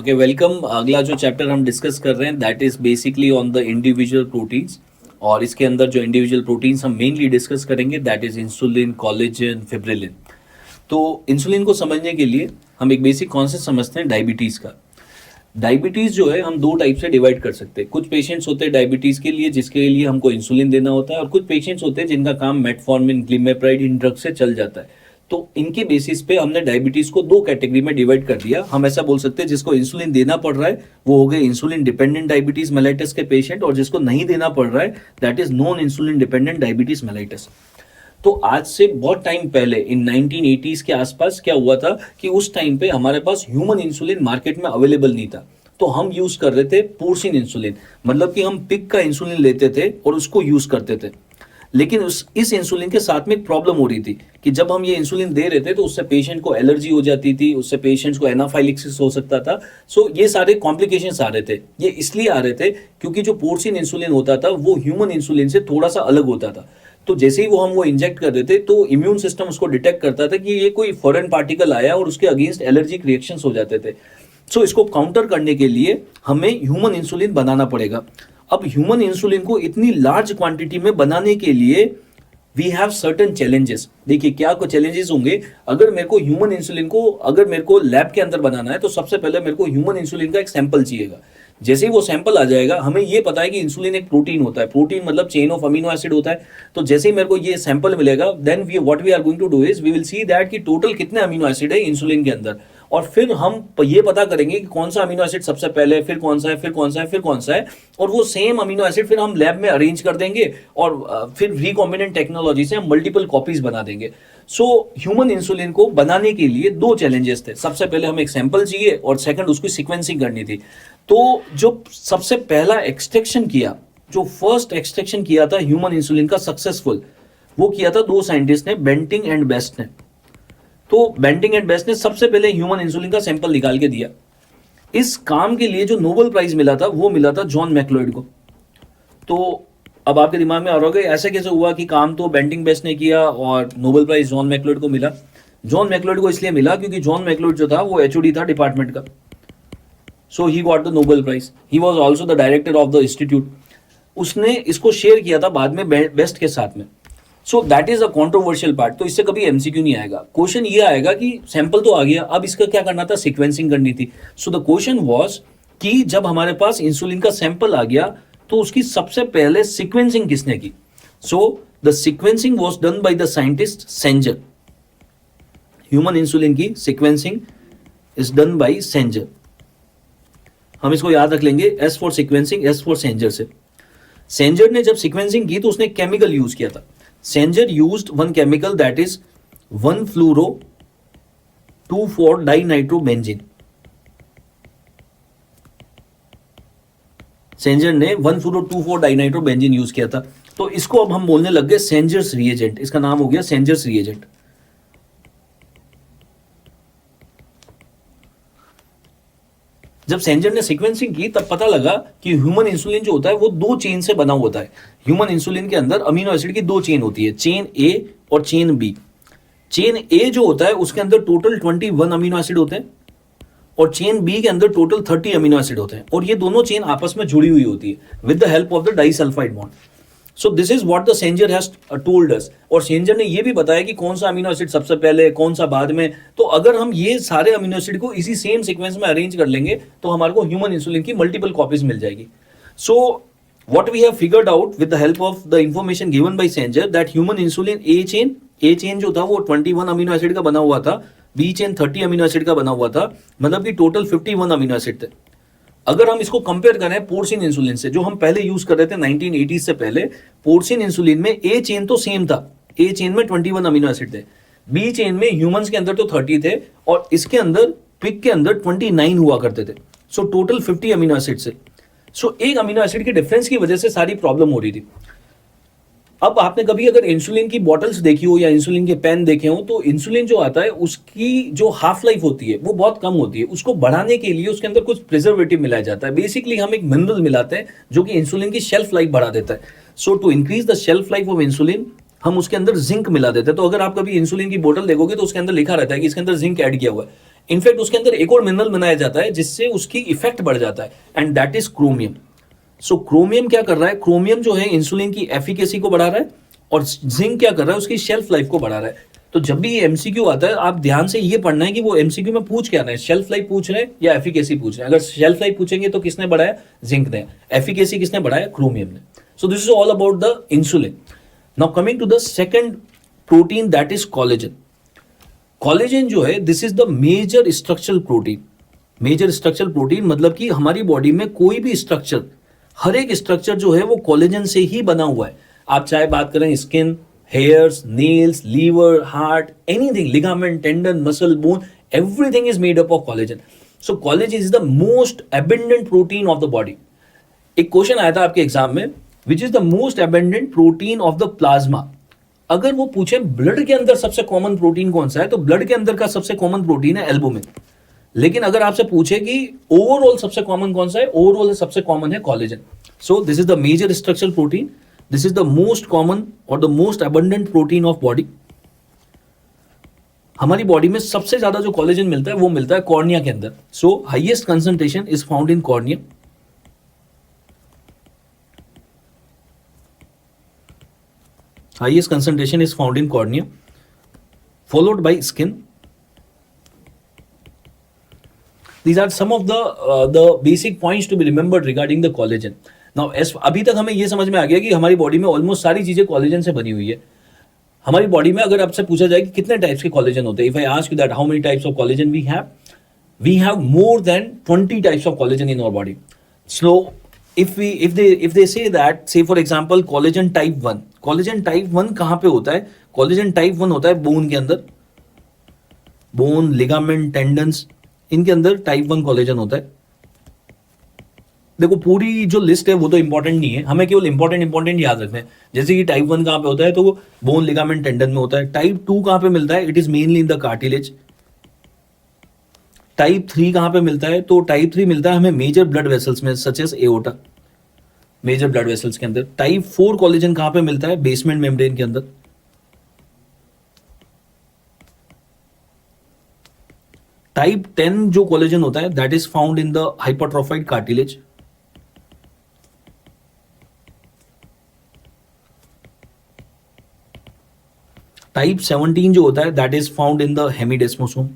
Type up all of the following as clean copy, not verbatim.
Okay welcome. अगला जो chapter हम डिस्कस कर रहे हैं that is basically on the individual proteins, और इसके अंदर जो इंडिविजुअल प्रोटीन्स हम मेनली डिस्कस करेंगे दैट इज इंसुलिन, कोलेजन, फिब्रिलिन। तो इंसुलिन को समझने के लिए हम एक बेसिक कॉन्सेप्ट समझते हैं डायबिटीज़ का। डायबिटीज़ जो है हम दो टाइप से डिवाइड कर सकते हैं। कुछ पेशेंट्स होते हैं डायबिटीज़ के लिए जिसके लिए हमको इंसुलिन देना होता है, और कुछ पेशेंट्स होते हैं जिनका काम मेटफॉर्मिन, ग्लिमेप्राइड, इन ड्रग से चल जाता है। तो इनके बेसिस पे हमने डायबिटीज को दो कैटेगरी में डिवाइड कर दिया। हम ऐसा बोल सकते हैं जिसको इंसुलिन देना पड़ रहा है वो हो गए इंसुलिन डिपेंडेंट डायबिटीज मेलाइटस के पेशेंट, और जिसको नहीं देना पड़ रहा है that is non insulin dependent diabetes mellitus. तो आज से बहुत टाइम पहले इन 1980s के आसपास क्या हुआ था कि उस टाइम पे हमारे पास ह्यूमन इंसुलिन मार्केट में अवेलेबल नहीं था। तो हम यूज कर रहे थे पोर्सिन इंसुलिन, मतलब कि हम पिग का इंसुलिन लेते थे और उसको यूज करते थे। लेकिन इस इंसुलिन के साथ में एक प्रॉब्लम हो रही थी कि जब हम ये इंसुलिन दे रहे थे तो उससे पेशेंट को एलर्जी हो जाती थी, उससे पेशेंट्स को एनाफाइलेक्सिस हो सकता था। सो ये सारे कॉम्प्लिकेशंस आ रहे थे। ये इसलिए आ रहे थे क्योंकि जो पोर्सिन इंसुलिन होता था वो ह्यूमन इंसुलिन से थोड़ा सा अलग होता था। तो जैसे ही हम वो इंजेक्ट कर देते तो इम्यून सिस्टम उसको डिटेक्ट करता था कि ये कोई फॉरेन पार्टिकल आया, और उसके अगेंस्ट एलर्जिक रिएक्शंस हो जाते थे। सो इसको काउंटर करने के लिए हमें ह्यूमन इंसुलिन बनाना पड़ेगा। अब ह्यूमन इंसुलिन को इतनी लार्ज क्वांटिटी में बनाने के लिए वी हैव सर्टन चैलेंजेस। देखिए क्या को चैलेंजेस होंगे। अगर मेरे को ह्यूमन इंसुलिन को अगर मेरे को लैब के अंदर बनाना है तो सबसे पहले मेरे को ह्यूमन इंसुलिन का एक सैंपल चाहिएगा। जैसे ही वो सैंपल आ जाएगा, हमें ये पता है कि इंसुलिन एक प्रोटीन होता है, प्रोटीन मतलब चेन ऑफ अमीनो एसिड होता है। तो जैसे ही मेरे को ये सैंपल मिलेगा then what we are going to do is we will see that कि टोटल कितने अमीनो एसिड है इंसुलिन के अंदर, और फिर हम ये पता करेंगे कि कौन सा अमीनो एसिड सबसे पहले, फिर कौन सा है, फिर कौन सा है, फिर कौन सा है, और वो सेम अमीनो एसिड फिर हम लैब में अरेंज कर देंगे और फिर रिकॉम्बिनेंट टेक्नोलॉजी से हम मल्टीपल कॉपीज बना देंगे। सो ह्यूमन इंसुलिन को बनाने के लिए दो चैलेंजेस थे। सबसे पहले हमें एक सैंपल चाहिए और सेकंड उसकी सीक्वेंसिंग करनी थी। तो जो सबसे पहला एक्सट्रैक्शन किया, जो फर्स्ट एक्सट्रैक्शन किया था ह्यूमन इंसुलिन का सक्सेसफुल, वो किया था दो साइंटिस्ट ने, बेंटिंग एंड बेस्ट ने। तो बेंटिंग एंड बेस्ट ने सबसे पहले ह्यूमन इंसुलिन का सैंपल निकाल के दिया। इस काम के लिए जो नोबेल प्राइज मिला था वो मिला था जॉन मैक्लोइड को। तो अब आपके दिमाग में आ रहा होगा ऐसे कैसे हुआ कि काम तो बेंटिंग बेस्ट ने किया और नोबेल प्राइज जॉन मैक्लोइड को मिला। जॉन मैक्लोइड को इसलिए मिला क्योंकि जॉन मैक्लोइड जो था वो एचओडी था डिपार्टमेंट का। So he got the Nobel prize. He was also the director of the institute. उसने इसको शेयर किया था बाद में बेस्ट के साथ में। सो that is a controversial part. तो इससे कभी एमसीक्यू नहीं आएगा। क्वेश्चन ये आएगा कि सैंपल तो आ गया, अब इसका क्या करना था, सीक्वेंसिंग करनी थी। सो द क्वेश्चन वाज कि जब हमारे पास इंसुलिन का सैंपल आ गया तो उसकी सबसे पहले सीक्वेंसिंग किसने की। So the sequencing was done by the scientist Sanger. Human insulin की sequencing is done by Sanger. हम इसको याद रख लेंगे, S for sequencing, S for Sanger से। सेंजर ने जब सीक्वेंसिंग की तो उसने केमिकल यूज किया था। Sanger used one chemical that is 1-fluoro-2,4-dinitrobenzene। सेंजर ने 1-fluoro-2,4-dinitrobenzene यूज किया था। तो इसको अब हम बोलने लग गए सेंजर्स रिएजेंट। इसका नाम हो गया सेंजर्स रिएजेंट। जब सेंजर ने सीक्वेंसिंग की तब पता लगा कि ह्यूमन इंसुलिन जो होता है वो दो चेन से बना होता है। ह्यूमन इंसुलिन के अंदर अमीनो एसिड की दो चेन होती है, चेन ए और चेन बी। चेन ए जो होता है उसके अंदर टोटल 21 अमीनो एसिड होते हैं, और चेन बी के अंदर टोटल 30 अमीनो एसिड होते हैं, और ये दोनों चेन आपस में जुड़ी हुई होती है with the help of the disulphide bond. So this is what the Sanger has told us. और सेंजर ने ये भी बताया कि कौन सा अमीनो एसिड सबसे पहले, कौन सा बाद में। तो अगर हम ये सारे अमीनो एसिड को इसी सेम सीक्वेंस में अरेंज कर लेंगे तो हमारे को ह्यूमन इंसुलिन की मल्टीपल कॉपीज मिल जाएगी। So what we have figured out with the help of the information given by Sanger that human insulin A chain जो था वो 21 अमीनो एसिड का बना हुआ था, बी चेन 30 अमीनो एसिड का बना हुआ था, मतलब कि टोटल 51 अमीनो एसिड थे। अगर हम इसको कंपेयर करें पोर्सिन इंसुलिन से जो हम पहले यूज कर रहे थे 1980 से पहले, पोर्सिन इंसुलिन में ए चेन तो सेम था, ए चेन में 21 अमीनो एसिड थे, बी चेन में ह्यूमंस के अंदर तो 30 थे, और इसके अंदर पिग के अंदर 29 हुआ करते थे। सो टोटल 50 अमीनो एसिड से। सो एक अमीनो एसिड के डिफरेंस की वजह से सारी प्रॉब्लम हो रही थी। अब आपने कभी अगर इंसुलिन की बॉटल्स देखी हो या इंसुलिन के पेन देखे हो तो इंसुलिन जो आता है उसकी जो हाफ लाइफ होती है वो बहुत कम होती है। उसको बढ़ाने के लिए उसके अंदर कुछ प्रिजर्वेटिव मिलाया जाता है। बेसिकली हम एक मिनरल मिलाते हैं जो कि इंसुलिन की शेल्फ लाइफ बढ़ा देता है। So to increase the shelf life of insulin हम उसके अंदर जिंक मिला देते हैं। तो अगर आप कभी इंसुलिन की बोतल देखोगे तो उसके अंदर लिखा रहता है कि इसके अंदर जिंक ऐड किया हुआ है। इनफैक्ट उसके अंदर एक और मिनरल बनाया जाता है जिससे उसकी इफेक्ट बढ़ जाता है, and that is chromium. So chromium क्या कर रहा है? क्रोमियम जो है इंसुलिन की एफिकेसी को बढ़ा रहा है, और जिंक क्या कर रहा है? उसकी शेल्फ लाइफ को बढ़ा रहा है. तो जब भी ये एमसीक्यू आता है, आप ध्यान से ये पढ़ना है कि वो एमसीक्यू में पूछ क्या रहे हैं, शेल्फ लाइफ पूछ रहे हैं या एफिकेसी पूछ रहे हैं. अगर शेल्फ लाइफ पूछेंगे तो किसने बढ़ाया? जिंक ने. एफिकेसी किसने बढ़ाया? क्रोमियम ने. So this is all about the insulin. Now coming to the second protein, that is collagen. Collagen जो है, this is the major structural protein. Major structural protein मतलब कि हमारी बॉडी में कोई भी स्ट्रक्चर, हर एक स्ट्रक्चर जो है वो कोलेजन से ही बना हुआ है. आप चाहे बात करें skin, hairs, nails, liver, heart, anything, ligament, tendon, muscle, bone, everything is made up of collagen. So collagen is the most abundant protein of the body. एक क्वेश्चन आया था आपके एग्जाम में, which is the most abundant protein of the plasma. अगर वो पूछे blood के अंदर सबसे कॉमन प्रोटीन कौन सा है, तो ब्लड के अंदर का सबसे कॉमन प्रोटीन है एल्बुमिन. लेकिन अगर आपसे पूछे कि ओवरऑल सबसे कॉमन कौन सा है, ओवरऑल सबसे कॉमन है collagen. So this is the major structural protein. This is the most common or the most abundant protein of body. हमारी बॉडी में सबसे ज्यादा जो कोलेजन मिलता है वो मिलता है कॉर्निया के अंदर. सो highest concentration is found in cornea. Highest concentration is found in cornea, followed by skin. These are some of the basic points to be remembered regarding the collagen. Now अभी तक हमें ये समझ में आ गया कि हमारी बॉडी में ऑलमोस्ट सारी चीजें कोलेजन से बनी हुई है. हमारी बॉडी में अगर आपसे पूछा जाए कि कितने टाइप्स के कोलेजन होते हैं, if I ask you that how many types of collagen we have more than 20 types of collagen in our body. So if they say that, say for example collagen type 1, collagen type 1 कहाँ पे होता है? Collagen type 1 होता है bone के अंदर. Bone, ligament, tendons, इनके अंदर टाइप 1 कोलेजन होता है. देखो पूरी जो लिस्ट है वो तो इंपॉर्टेंट नहीं है, हमें केवल इंपॉर्टेंट याद रखना है. जैसे कि टाइप 1 कहाँ पे होता है, तो बोन, लिगामेंट, टेंडन में होता है. टाइप 2 कहाँ पे मिलता है? It is mainly in the cartilage. Type 3 कहाँ पे मिलता है? तो टाइप 3 मिलता है हमें मेजर ब्लड वेसल्स में, such as aorta, major blood vessels के अंदर. टाइप 4 कोलेजन कहाँ पे मिलता है? बेसमेंट मेम्ब्रेन के अंदर. टाइप 10 जो कोलेजन होता है that is found in the hypertrophied cartilage. Type 17 जो होता है that is found in the hemidesmosome.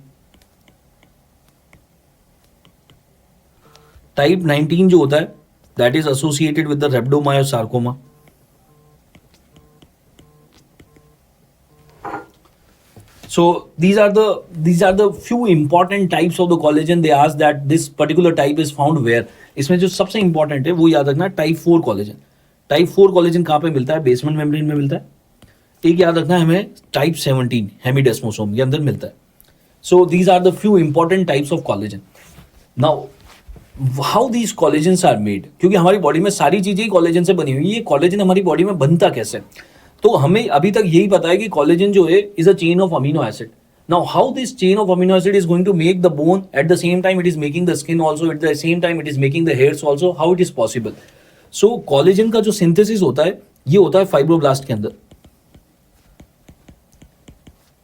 Type 19 जो होता है that is associated with the rhabdomyosarcoma. So these are the few important types of the collagen. They ask that this particular type is found where. इसमें जो सबसे important है वो याद रखना, टाइप 4 कोलेजन. टाइप 4 कोलेजन कहाँ पे मिलता है? बेसमेंट मेम्ब्रेन में मिलता है. एक याद रखना है हमें, टाइप 17 हेमिडेस्मोसोम के अंदर मिलता है. So these are the few important types of collagen. Now how these collagens are made, क्योंकि हमारी बॉडी में सारी चीजें ही कोलेजन से बनी हुई है. ये कोलेजन हमारी बॉडी में बनता कैसे? तो हमें अभी तक यही पता है कि कोलेजन जो है is a chain of amino acid. Now how this chain of amino acid is going to make the bone, at the same time it is making the skin also, at the same time it is making the hairs also, how it is possible? So collagen का जो synthesis होता है ये होता है fibroblast के अंदर.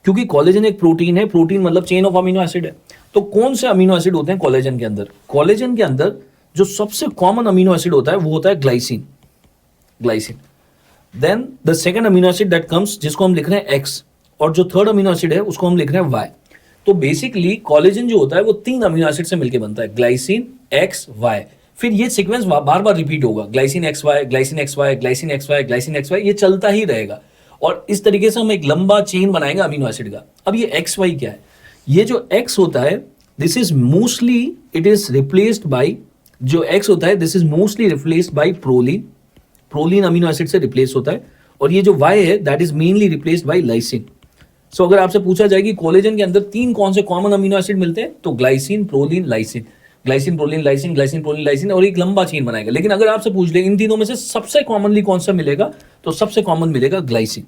क्योंकि कोलेजन एक प्रोटीन है, प्रोटीन मतलब चेन ऑफ अमीनो एसिड है. तो कौन से अमीनो एसिड होते हैं कोलेजन के अंदर? कोलेजन के अंदर जो सबसे कॉमन अमीनो एसिड होता है वो होता है glycine. Glycine. Then the second amino acid that comes, जिसको हम लिख रहे हैं X, और जो थर्ड अमीनो एसिड है उसको हम लिख रहे हैं Y. तो बेसिकली कोलेजन जो होता है वो 3 अमीनो एसिड से मिलकर बनता है, ग्लाइसिन, X, Y. फिर ये सीक्वेंस बार बार रिपीट होगा, glycine XY, glycine XY, glycine XY, glycine XY, ये चलता ही रहेगा. और इस तरीके से हम एक लंबा चेन बनाएंगे अमीनो एसिड का. अब ये XY क्या है? ये जो X होता है this is mostly it is replaced by, जो X होता है this is mostly replaced by proline. Proline amino acid से रिप्लेस होता है. और ये जो Y है that is mainly replaced by lysine. So अगर आपसे पूछा जाए कि कोलेजन के अंदर 3 कौन से कॉमन अमीनो एसिड मिलते हैं, तो glycine, proline, lysine, glycine, proline, lysine, glycine, proline, lysine, और एक लंबा चेन बनाएगा. लेकिन अगर आपसे पूछ ले इन तीनों में से सबसे कॉमनली कौन सा मिलेगा, तो सबसे कॉमन मिलेगा ग्लाइसिन.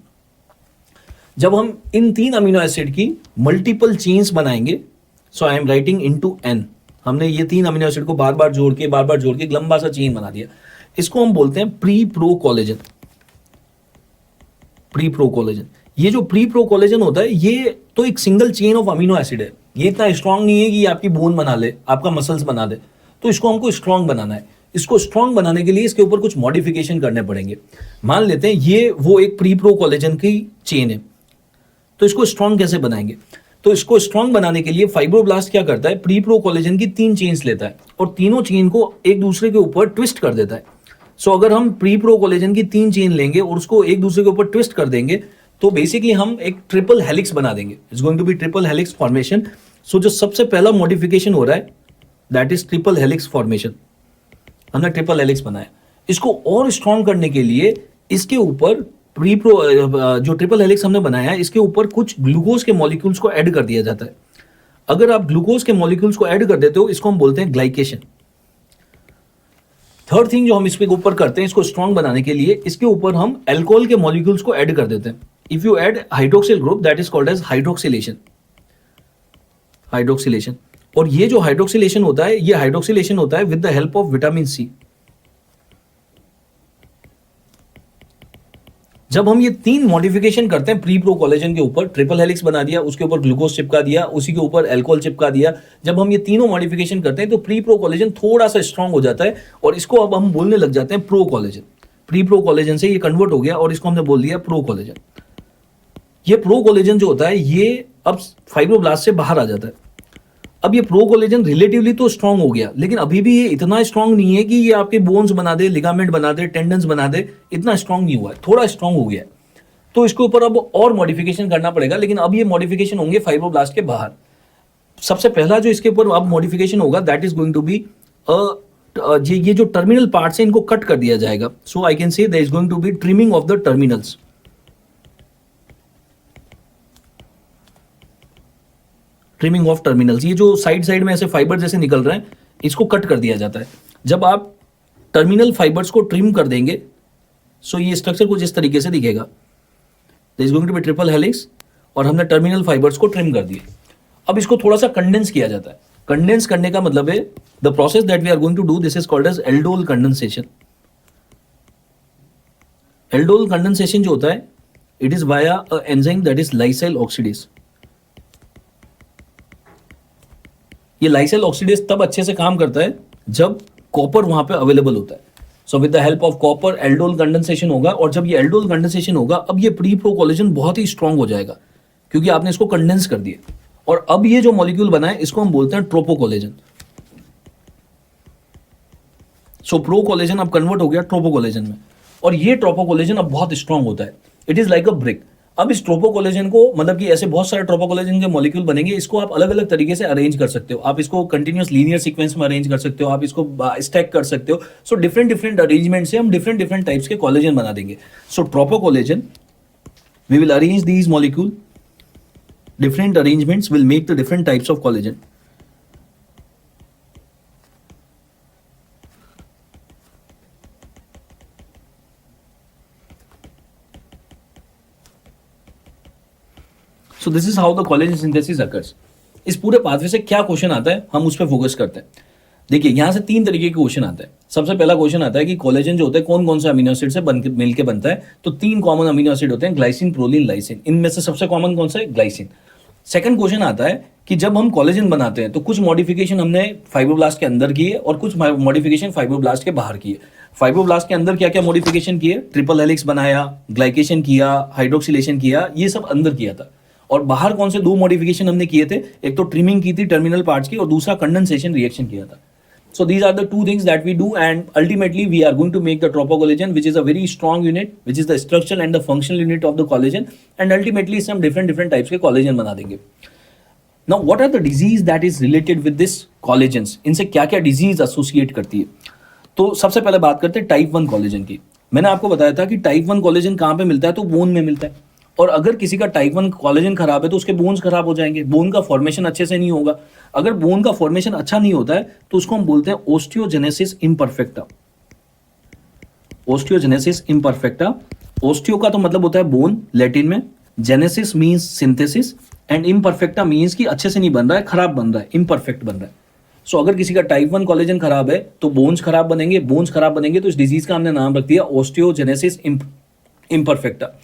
जब हम इन 3 अमीनो एसिड की मल्टीपल चेन्स बनाएंगे, so I am writing into N, हमने ये 3 अमीनो एसिड को बार बार जोड़ के एक लंबा सा चेन बना दिया. इसको हम बोलते हैं pre pro collagen. Pre pro collagen. ये जो प्री प्रो कोलेजन होता है ये तो एक single chain of amino acid है. ये इतना स्ट्रांग नहीं है कि ये आपकी बोन बना ले, आपका मसल्स बना दे। तो इसको हमको स्ट्रांग बनाना है। इसको स्ट्रांग बनाने के लिए इसके ऊपर कुछ मॉडिफिकेशन करने पड़ेंगे। मान लेते हैं ये वो एक प्री प्रो कोलेजन की चेन है, तो इसको स्ट्रांग कैसे बनाएंगे? तो इसको स्ट्रांग बनाने के लिए फाइब्रोब्लास्ट क्या करता है, प्री प्रो कोलेजन की 3 चेन्स लेता है और तीनों चेन को एक दूसरे के ऊपर ट्विस्ट कर देता है। सो अगर हम प्री प्रो कोलेजन की 3 चेन लेंगे और उसको एक दूसरे के ऊपर ट्विस्ट कर देंगे तो बेसिकली हम एक ट्रिपल हेलिक्स बना देंगे। It's going to be triple helix formation. So जो सबसे पहला मॉडिफिकेशन हो रहा है that is triple helix formation. हमने ट्रिपल हेलिक्स बनाया। इसको और स्ट्रॉन्ग करने के लिए इसके ऊपर प्री प्रो जो ट्रिपल हेलिक्स हमने बनाया है इसके ऊपर कुछ ग्लूकोज के मॉलिक्यूल्स को ऐड कर दिया जाता है। अगर आप ग्लूकोज के मॉलिक्यूल्स को ऐड कर देते हो इसको हम बोलते हैं ग्लाइकेशन। थर्ड थिंग जो हम इसके ऊपर करते हैं इसको स्ट्रॉन्ग बनाने के लिए, इसके ऊपर हम अल्कोहल के मॉलिक्यूल्स को ऐड कर देते हैं। If you add hydroxyl group that is called as hydroxylation. Hydroxylation, और ये जो हाइड्रोक्सिलेशन होता है ये हाइड्रोक्सिलेशन होता है with the help of vitamin C. जब हम ये 3 मॉडिफिकेशन करते हैं प्री प्रो कोलेजन के ऊपर, ट्रिपल हेलिक्स बना दिया, उसके ऊपर ग्लूकोज चिपका दिया, उसी के ऊपर अल्कोहल चिपका दिया, जब हम ये तीनों मॉडिफिकेशन करते हैं तो प्री प्रो कोलेजन थोड़ा सा स्ट्रांग हो जाता है और इसको अब हम बोलने लग जाते हैं pro collagen. Pre pro collagen से ये कन्वर्ट हो गया और इसको हमने बोल दिया प्रो कोलेजन। ये प्रो कोलेजन जो होता है ये अब फाइब्रोब्लास्ट से बाहर आ जाता है। अब ये प्रो कोलेजन रिलेटिवली तो स्ट्रांग हो गया, लेकिन अभी भी ये इतना स्ट्रांग नहीं है कि ये आपके बोन्स बना दे, लिगामेंट बना दे, टेंडन्स बना दे। इतना स्ट्रांग नहीं हुआ है, थोड़ा स्ट्रांग हो गया है। तो इसके ऊपर अब और मॉडिफिकेशन करना पड़ेगा, लेकिन अब ये मॉडिफिकेशन होंगे फाइब्रोब्लास्ट के बाहर। सबसे पहला जो इसके ऊपर अब मॉडिफिकेशन होगा that is going to be ये जो टर्मिनल पार्ट्स हैं इनको कट कर दिया जाएगा। So I can say there is going to be trimming of the terminals. Trimming of terminals, ये जो साइड साइड में ऐसे फाइबर जैसे निकल रहे हैं इसको कट कर दिया जाता है। जब आप टर्मिनल फाइबर्स को ट्रिम कर देंगे सो ये स्ट्रक्चर कुछ इस तरीके से दिखेगा। There is going to be triple helix और हमने टर्मिनल फाइबर्स को ट्रिम कर दिए। अब इसको थोड़ा सा कंडेंस किया जाता है। कंडेंस करने का मतलब है the process that we are going to do this is called as aldol condensation. Aldol condensation जो होता है it is via a enzyme that is lysyl oxidase. ये लाइसिल ऑक्सीडेज तब अच्छे से काम करता है जब कॉपर वहां पे अवेलेबल होता है। So with the help of copper aldol condensation होगा, और जब ये एल्डोल कंडेंसेशन होगा अब ये प्री प्रो कोलेजन बहुत ही स्ट्रांग हो जाएगा क्योंकि आपने इसको कंडेंस कर दिया। और अब ये जो मॉलिक्यूल बना है इसको हम बोलते हैं ट्रोपो कोलेजन। सो प्रो कोलेजन अब कन्वर्ट हो गया ट्रोपो कोलेजन में, और ये ट्रोपो कोलेजन अब बहुत स्ट्रांग होता है। It is like a brick. अब इस ट्रोपो कोलेजन को मतलब कि ऐसे बहुत सारे ट्रोपो कोलेजन के मॉलिक्यूल बनेंगे, इसको आप अलग अलग तरीके से अरेंज कर सकते हो। आप इसको कंटिन्यूअस लीनियर सीक्वेंस में अरेंज कर सकते हो, आप इसको स्टैक कर सकते हो। सो डिफरेंट डिफरेंट अरेंजमेंट से हम डिफरेंट डिफरेंट टाइप्स के कोलेजन बना देंगे। So tropo collagen we will arrange these molecule, different arrangements will make the different types of collagen. So this is how the collagen synthesis occurs. इस पूरे pathway से क्या question आता है हम उस पर फोकस करते हैं। देखिए यहां से 3 तरीके के क्वेश्चन आता है। सबसे पहला क्वेश्चन आता है कि कोलेजन जो होता है कौन कौन से अमीनो एसिड से मिलकर बनता है। तो 3 कॉमन अमीनो एसिड होते हैं, ग्लाइसिन, प्रोलिन, लाइसिन। इनमें से सबसे कॉमन कौन सा है? ग्लाइसिन। सेकंड क्वेश्चन आता है कि जब हम कोलेजन बनाते हैं तो कुछ मॉडिफिकेशन हमने फाइब्रोब्लास्ट के अंदर की है और कुछ मॉडिफिकेशन फाइब्रोब्लास्ट के बाहर की है। फाइब्रोब्लास्ट के अंदर क्या क्या मॉडिफिकेशन किए? ट्रिपल हेलिक्स बनाया, ग्लाइकेशन किया, हाइड्रोक्सिलेशन किया, ये सब अंदर किया था। और बाहर कौन से 2 मॉडिफिकेशन हमने किए थे? एक तो ट्रिमिंग की थी टर्मिनल पार्ट्स की, और दूसरा कंडेंसेशन रिएक्शन किया था। So these are the 2 things that we do, and ultimately we are going to make the tropocollagen, which is a very strong unit, which is the structural and the functional unit of the collagen, and ultimately some different types के collagen बना देंगे। Now what are the disease that is related with this collagens? इनसे क्या क्या disease associate करती है? तो सबसे पहले बात करते हैं टाइप 1 collagen की। मैंने आपको बताया था कि टाइप 1 collagen कहाँ पे मिलता है? तो बोन में मिलता है। और अगर किसी का टाइप 1 कोलेजन खराब है तो उसके बोन्स खराब हो जाएंगे, बोन का फॉर्मेशन अच्छे से नहीं होगा। अगर बोन का फॉर्मेशन अच्छा नहीं होता है तो उसको हम बोलते हैं osteogenesis imperfecta. Osteogenesis imperfecta. Osteo का तो मतलब होता है बोन लैटिन में, genesis means synthesis, and imperfecta means कि अच्छे से नहीं बन रहा है, खराब बन रहा है, इम्परफेक्ट बन रहा है। सो अगर किसी का टाइप 1 कोलेजन खराब है तो बोन्स खराब बनेंगे, बोन्स खराब बनेंगे तो इस डिजीज का हमने नाम रख दिया ओस्टियोजेनेसिस इम्परफेक्टा।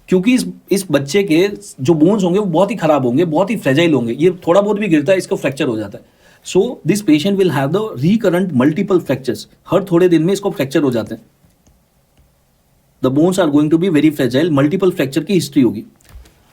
क्योंकि इस बच्चे के जो बोन्स होंगे वो बहुत ही खराब होंगे, बहुत ही फ्रेजाइल होंगे, ये थोड़ा बहुत भी गिरता है इसको फ्रैक्चर हो जाता है. So this patient will have the recurrent multiple fractures, हर थोड़े दिन में इसको फ्रैक्चर हो जाते हैं. The bones are going to be very fragile, multiple fracture की हिस्ट्री होगी.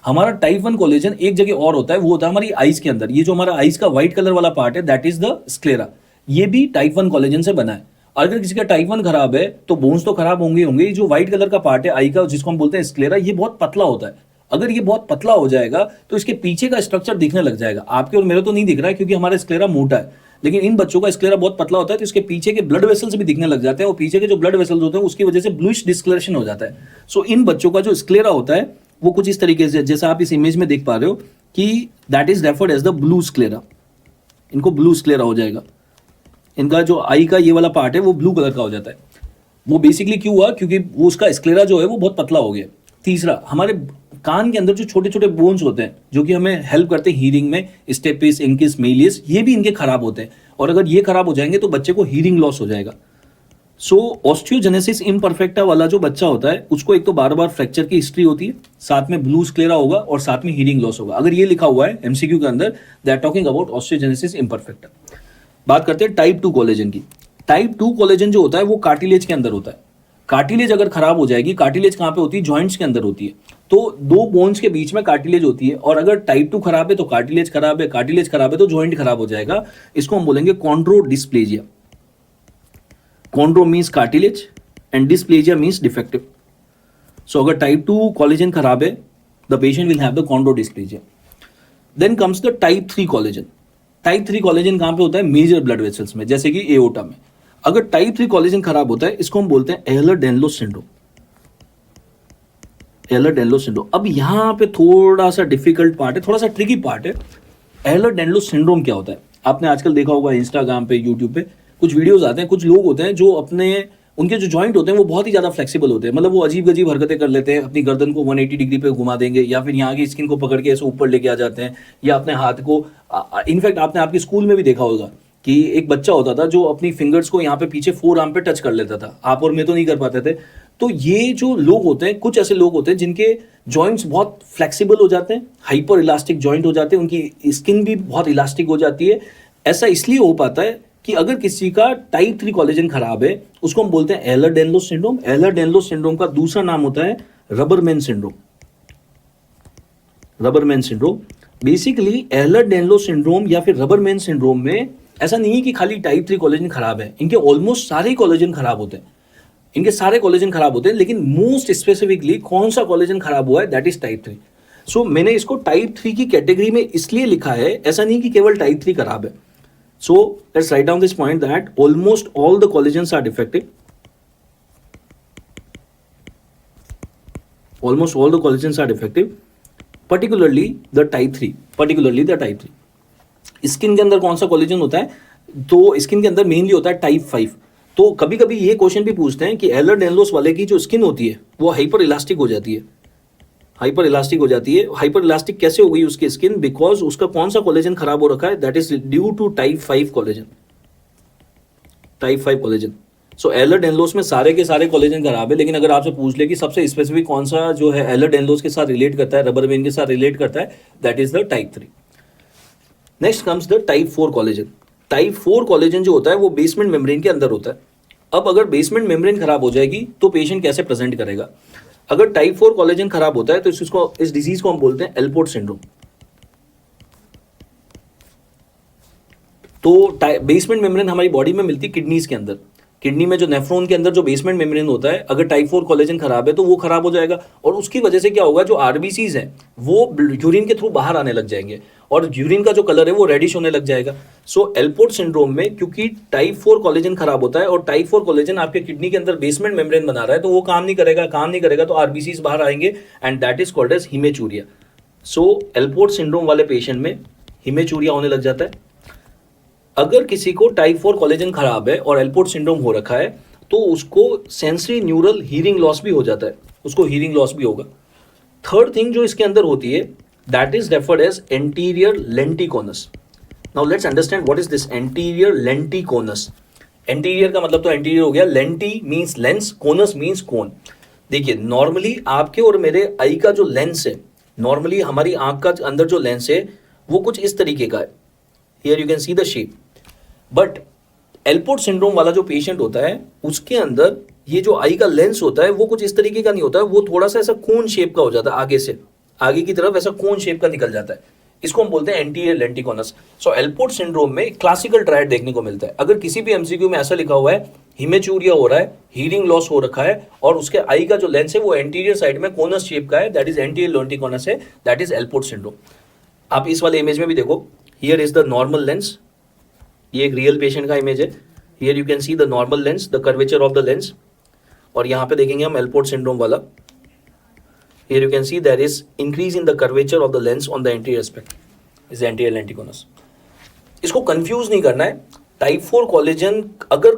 हमारा टाइप 1 कोलेजन एक जगह और होता है, वो होता है हमारी आइज के अंदर. ये जो हमारा आइज का व्हाइट कलर वाला पार्ट है दैट इज द स्क्लेरा. ये भी टाइप 1 कोलेजन से बना है. अगर किसी का टाइप 1 खराब है तो बोन्स तो खराब होंगे होंगे. जो व्हाइट कलर का पार्ट है आई का, जिसको हम बोलते हैं स्क्लेरा, ये बहुत पतला होता है. अगर ये बहुत पतला हो जाएगा तो इसके पीछे का स्ट्रक्चर दिखने लग जाएगा. आपके और मेरे तो नहीं दिख रहा है क्योंकि हमारा स्क्लेरा मोटा है, लेकिन इन बच्चों का स्क्लेरा बहुत पतला होता है तो इसके पीछे के ब्लड वेसल्स भी दिखने लग जाते हैं, और पीछे के जो ब्लड वेसल्स होते हैं उसकी वजह से ब्लूइश डिस्कलरेशन हो जाता है. सो इन बच्चों का जो स्क्लेरा होता है वो कुछ इस तरीके से, जैसा आप इस इमेज में देख पा रहे हो कि that is referred as the blue sclera. इनको ब्लू स्क्लेरा हो जाएगा. इनका जो आई का ये वाला पार्ट है वो ब्लू कलर का हो जाता है. वो बेसिकली क्यों हुआ? क्योंकि वो उसका स्क्लेरा जो है वो बहुत पतला हो गया. तीसरा, हमारे कान के अंदर जो छोटे छोटे बोन्स होते हैं जो कि हमें हेल्प करते हैं हीरिंग में, स्टेपिस, इंकिस, मेलियस, ये भी इनके खराब होते हैं. और अगर ये खराब हो जाएंगे तो बच्चे को हीरिंग लॉस हो जाएगा. सो ऑस्टियोजेनेसिस इम्परफेक्टा वाला जो बच्चा होता है उसको एक तो बार बार फ्रैक्चर की हिस्ट्री होती है, साथ में ब्लू स्क्लेरा होगा और साथ में हीरिंग लॉस होगा. अगर ये लिखा हुआ है एमसीक्यू के अंदर, they are talking about osteogenesis imperfecta. बात करते हैं टाइप 2 कोलेजन की. टाइप 2 कोलेजन जो होता है वो कार्टिलेज के अंदर होता है. कार्टिलेज अगर खराब हो जाएगी, कार्टिलेज कहाँ पे होती है? जॉइंट्स के अंदर होती है. तो दो बोन्स के बीच में कार्टिलेज होती है, और अगर टाइप 2 खराब है तो कार्टिलेज खराब है, कार्टिलेज खराब है तो जॉइंट खराब हो जाएगा. इसको हम बोलेंगे chondrodysplasia. Chondro means cartilage and dysplasia means defective. So अगर टाइप 2 कोलेजन खराब है the patient will have the chondrodysplasia. Then comes the type 3 collagen. Type 3 collagen कहाँ पे होता है? मेजर ब्लड वेसल्स में, जैसे कि एओर्टा में. अगर टाइप 3 कोलेजन खराब होता है इसको हम बोलते हैं एहलर-डैनियल्स सिंड्रोम. एहलर-डैनियल्स सिंड्रोम. अब यहाँ पे थोड़ा सा डिफिकल्ट पार्ट है, थोड़ा सा ट्रिकी पार्ट है. एहलर-डैनियल्स सिंड्रोम क्या होता है? आपने आजकल देखा होगा इंस्टाग्राम पे, यूट्यूब पे कुछ वीडियोस आते हैं. कुछ लोग होते हैं जो उनके जो जॉइंट होते हैं वो बहुत ही ज़्यादा फ्लेक्सिबल होते हैं. मतलब वो अजीब अजीब हरकतें कर लेते हैं, अपनी गर्दन को 180 डिग्री पे घुमा देंगे, या फिर यहाँ की स्किन को पकड़ के ऐसे ऊपर लेके आ जाते हैं, या अपने हाथ को, इनफैक्ट आपने आपके स्कूल में भी देखा होगा कि एक बच्चा होता था जो अपनी फिंगर्स को यहाँ पे पीछे फोर आर्म पे टच कर लेता था. आप और मैं तो नहीं कर पाते थे. तो ये जो लोग होते हैं, कुछ ऐसे लोग होते हैं जिनके जॉइंट्स बहुत फ्लेक्सिबल हो जाते हैं, हाइपर इलास्टिक जॉइंट हो जाते हैं, उनकी स्किन भी बहुत इलास्टिक हो जाती है. ऐसा इसलिए हो पाता है कि अगर किसी का टाइप 3 कोलेजन खराब है उसको हम बोलते हैं एहलर-डैनियल्स सिंड्रोम. एहलर-डैनियल्स सिंड्रोम का दूसरा नाम होता है rubber man syndrome. Rubber man syndrome. Basically Ehlers Danlos syndrome या फिर रबरमैन सिंड्रोम में ऐसा नहीं है कि खाली टाइप 3 कोलेजन खराब है. इनके ऑलमोस्ट सारे कोलेजन खराब होते हैं. इनके सारे कोलेजन खराब होते हैं, लेकिन मोस्ट स्पेसिफिकली कौन सा कोलेजन खराब हुआ है दैट इज टाइप 3. सो मैंने इसको टाइप 3 की कैटेगरी में इसलिए लिखा है, ऐसा नहीं कि केवल टाइप 3 खराब है. So let's write down this point that almost all the collagens are defective. Almost all the collagens are defective, particularly the type 3. Particularly the type 3. Skin के अंदर कौन सा कोलेजन होता है? तो स्किन के अंदर मेनली होता है टाइप 5. तो कभी कभी ये क्वेश्चन भी पूछते हैं कि एहलर-डैनियल्स वाले की जो स्किन होती है वो हाइपर इलास्टिक हो जाती है. हाइपर इलास्टिक हो जाती है. हाइपर इलास्टिक कैसे हो गई उसकी स्किन? बिकॉज उसका कौन सा कोलेजन खराब हो रखा है? That is due to type 5 collagen. Type 5 collagen. So Ehlers Danlos में सारे के सारे कोलेजन खराब है, लेकिन अगर आपसे पूछ ले कि सबसे स्पेसिफिक कौन सा जो है एहलर-डैनियल्स के साथ रिलेट करता है, रबरमैन के साथ रिलेट करता है, that is the type 3. Next comes the type 4 collagen. Type 4 collagen जो होता है वो बेसमेंट मेम्ब्रेन के अंदर होता है. अब अगर बेसमेंट मेम्ब्रेन खराब हो जाएगी तो पेशेंट कैसे प्रेजेंट करेगा? अगर टाइप 4 कोलेजन खराब होता है तो इस डिजीज को हम बोलते हैं एलपोर्ट सिंड्रोम. तो बेसमेंट मेम्ब्रेन हमारी बॉडी में मिलती है किडनीज के अंदर. किडनी में जो नेफ्रॉन के अंदर जो बेसमेंट मेम्ब्रेन होता है, अगर टाइप 4 कोलेजन खराब है तो वो खराब हो जाएगा, और उसकी वजह से क्या होगा? जो आरबीसीज हैं वो यूरिन के थ्रू बाहर आने लग जाएंगे, और यूरिन का जो कलर है वो रेडिश होने लग जाएगा. सो एलपोर्ट सिंड्रोम में क्योंकि टाइप 4 कोलेजन खराब होता है और टाइप 4 कोलेजन आपके किडनी के अंदर बेसमेंट मेम्ब्रेन बना रहा है, तो वो काम नहीं करेगा तो आरबीसीज बाहर आएंगे, and that is called as haematuria. So Alport syndrome वाले पेशेंट में हीमेचूरिया होने लग जाता है. अगर किसी को टाइप 4 कोलेजन खराब है और एलपोर्ट सिंड्रोम हो रखा है तो उसको सेंसरी न्यूरल हीरिंग लॉस भी हो जाता है, उसको हीरिंग लॉस भी होगा. थर्ड थिंग जो इसके अंदर होती है that is referred as anterior lenticonus. Now let's understand what is this anterior lenticonus. Anterior का मतलब तो एंटीरियर हो गया, lenti means lens, conus means cone. देखिए नॉर्मली आपके और मेरे आई का जो लेंस है, नॉर्मली हमारी आंख का अंदर जो लेंस है वो कुछ इस तरीके का है, here you can see the shape. But Alport syndrome वाला जो पेशेंट होता है उसके अंदर ये जो आई का लेंस होता है वो कुछ इस तरीके का नहीं होता है, वो थोड़ा सा ऐसा कोन शेप का हो जाता है, आगे से आगे की तरफ ऐसा कोन शेप का निकल जाता है, इसको हम बोलते हैं एंटीरियर लेंटिकोनस। सो एलपोर्ट सिंड्रोम में क्लासिकल ट्रायड देखने को मिलता है। अगर किसी भी एमसीक्यू में ऐसा लिखा हुआ है हिमेचूरिया हो रहा है, हीरिंग लॉस हो रखा है और उसके आई का जो लेंस है वो एंटीरियर साइड में कोनस शेप का है, दैट इज एंटीरियर लेंटिकोनस है, दैट इज एलपोर्ट सिंड्रोम। आप इस वाले इमेज में भी देखो, here is the normal lens, ये एक रियल पेशेंट का इमेज है, here you can see the normal lens, the curvature of the lens, और यहाँ पे देखेंगे हम एलपोर्ट सिंड्रोम वाला, here you can see there is increase in the curvature of the lens on the anterior aspect, is anterior lenticonus. इसको confuse नहीं करना है। टाइप 4 कोलेजन, अगर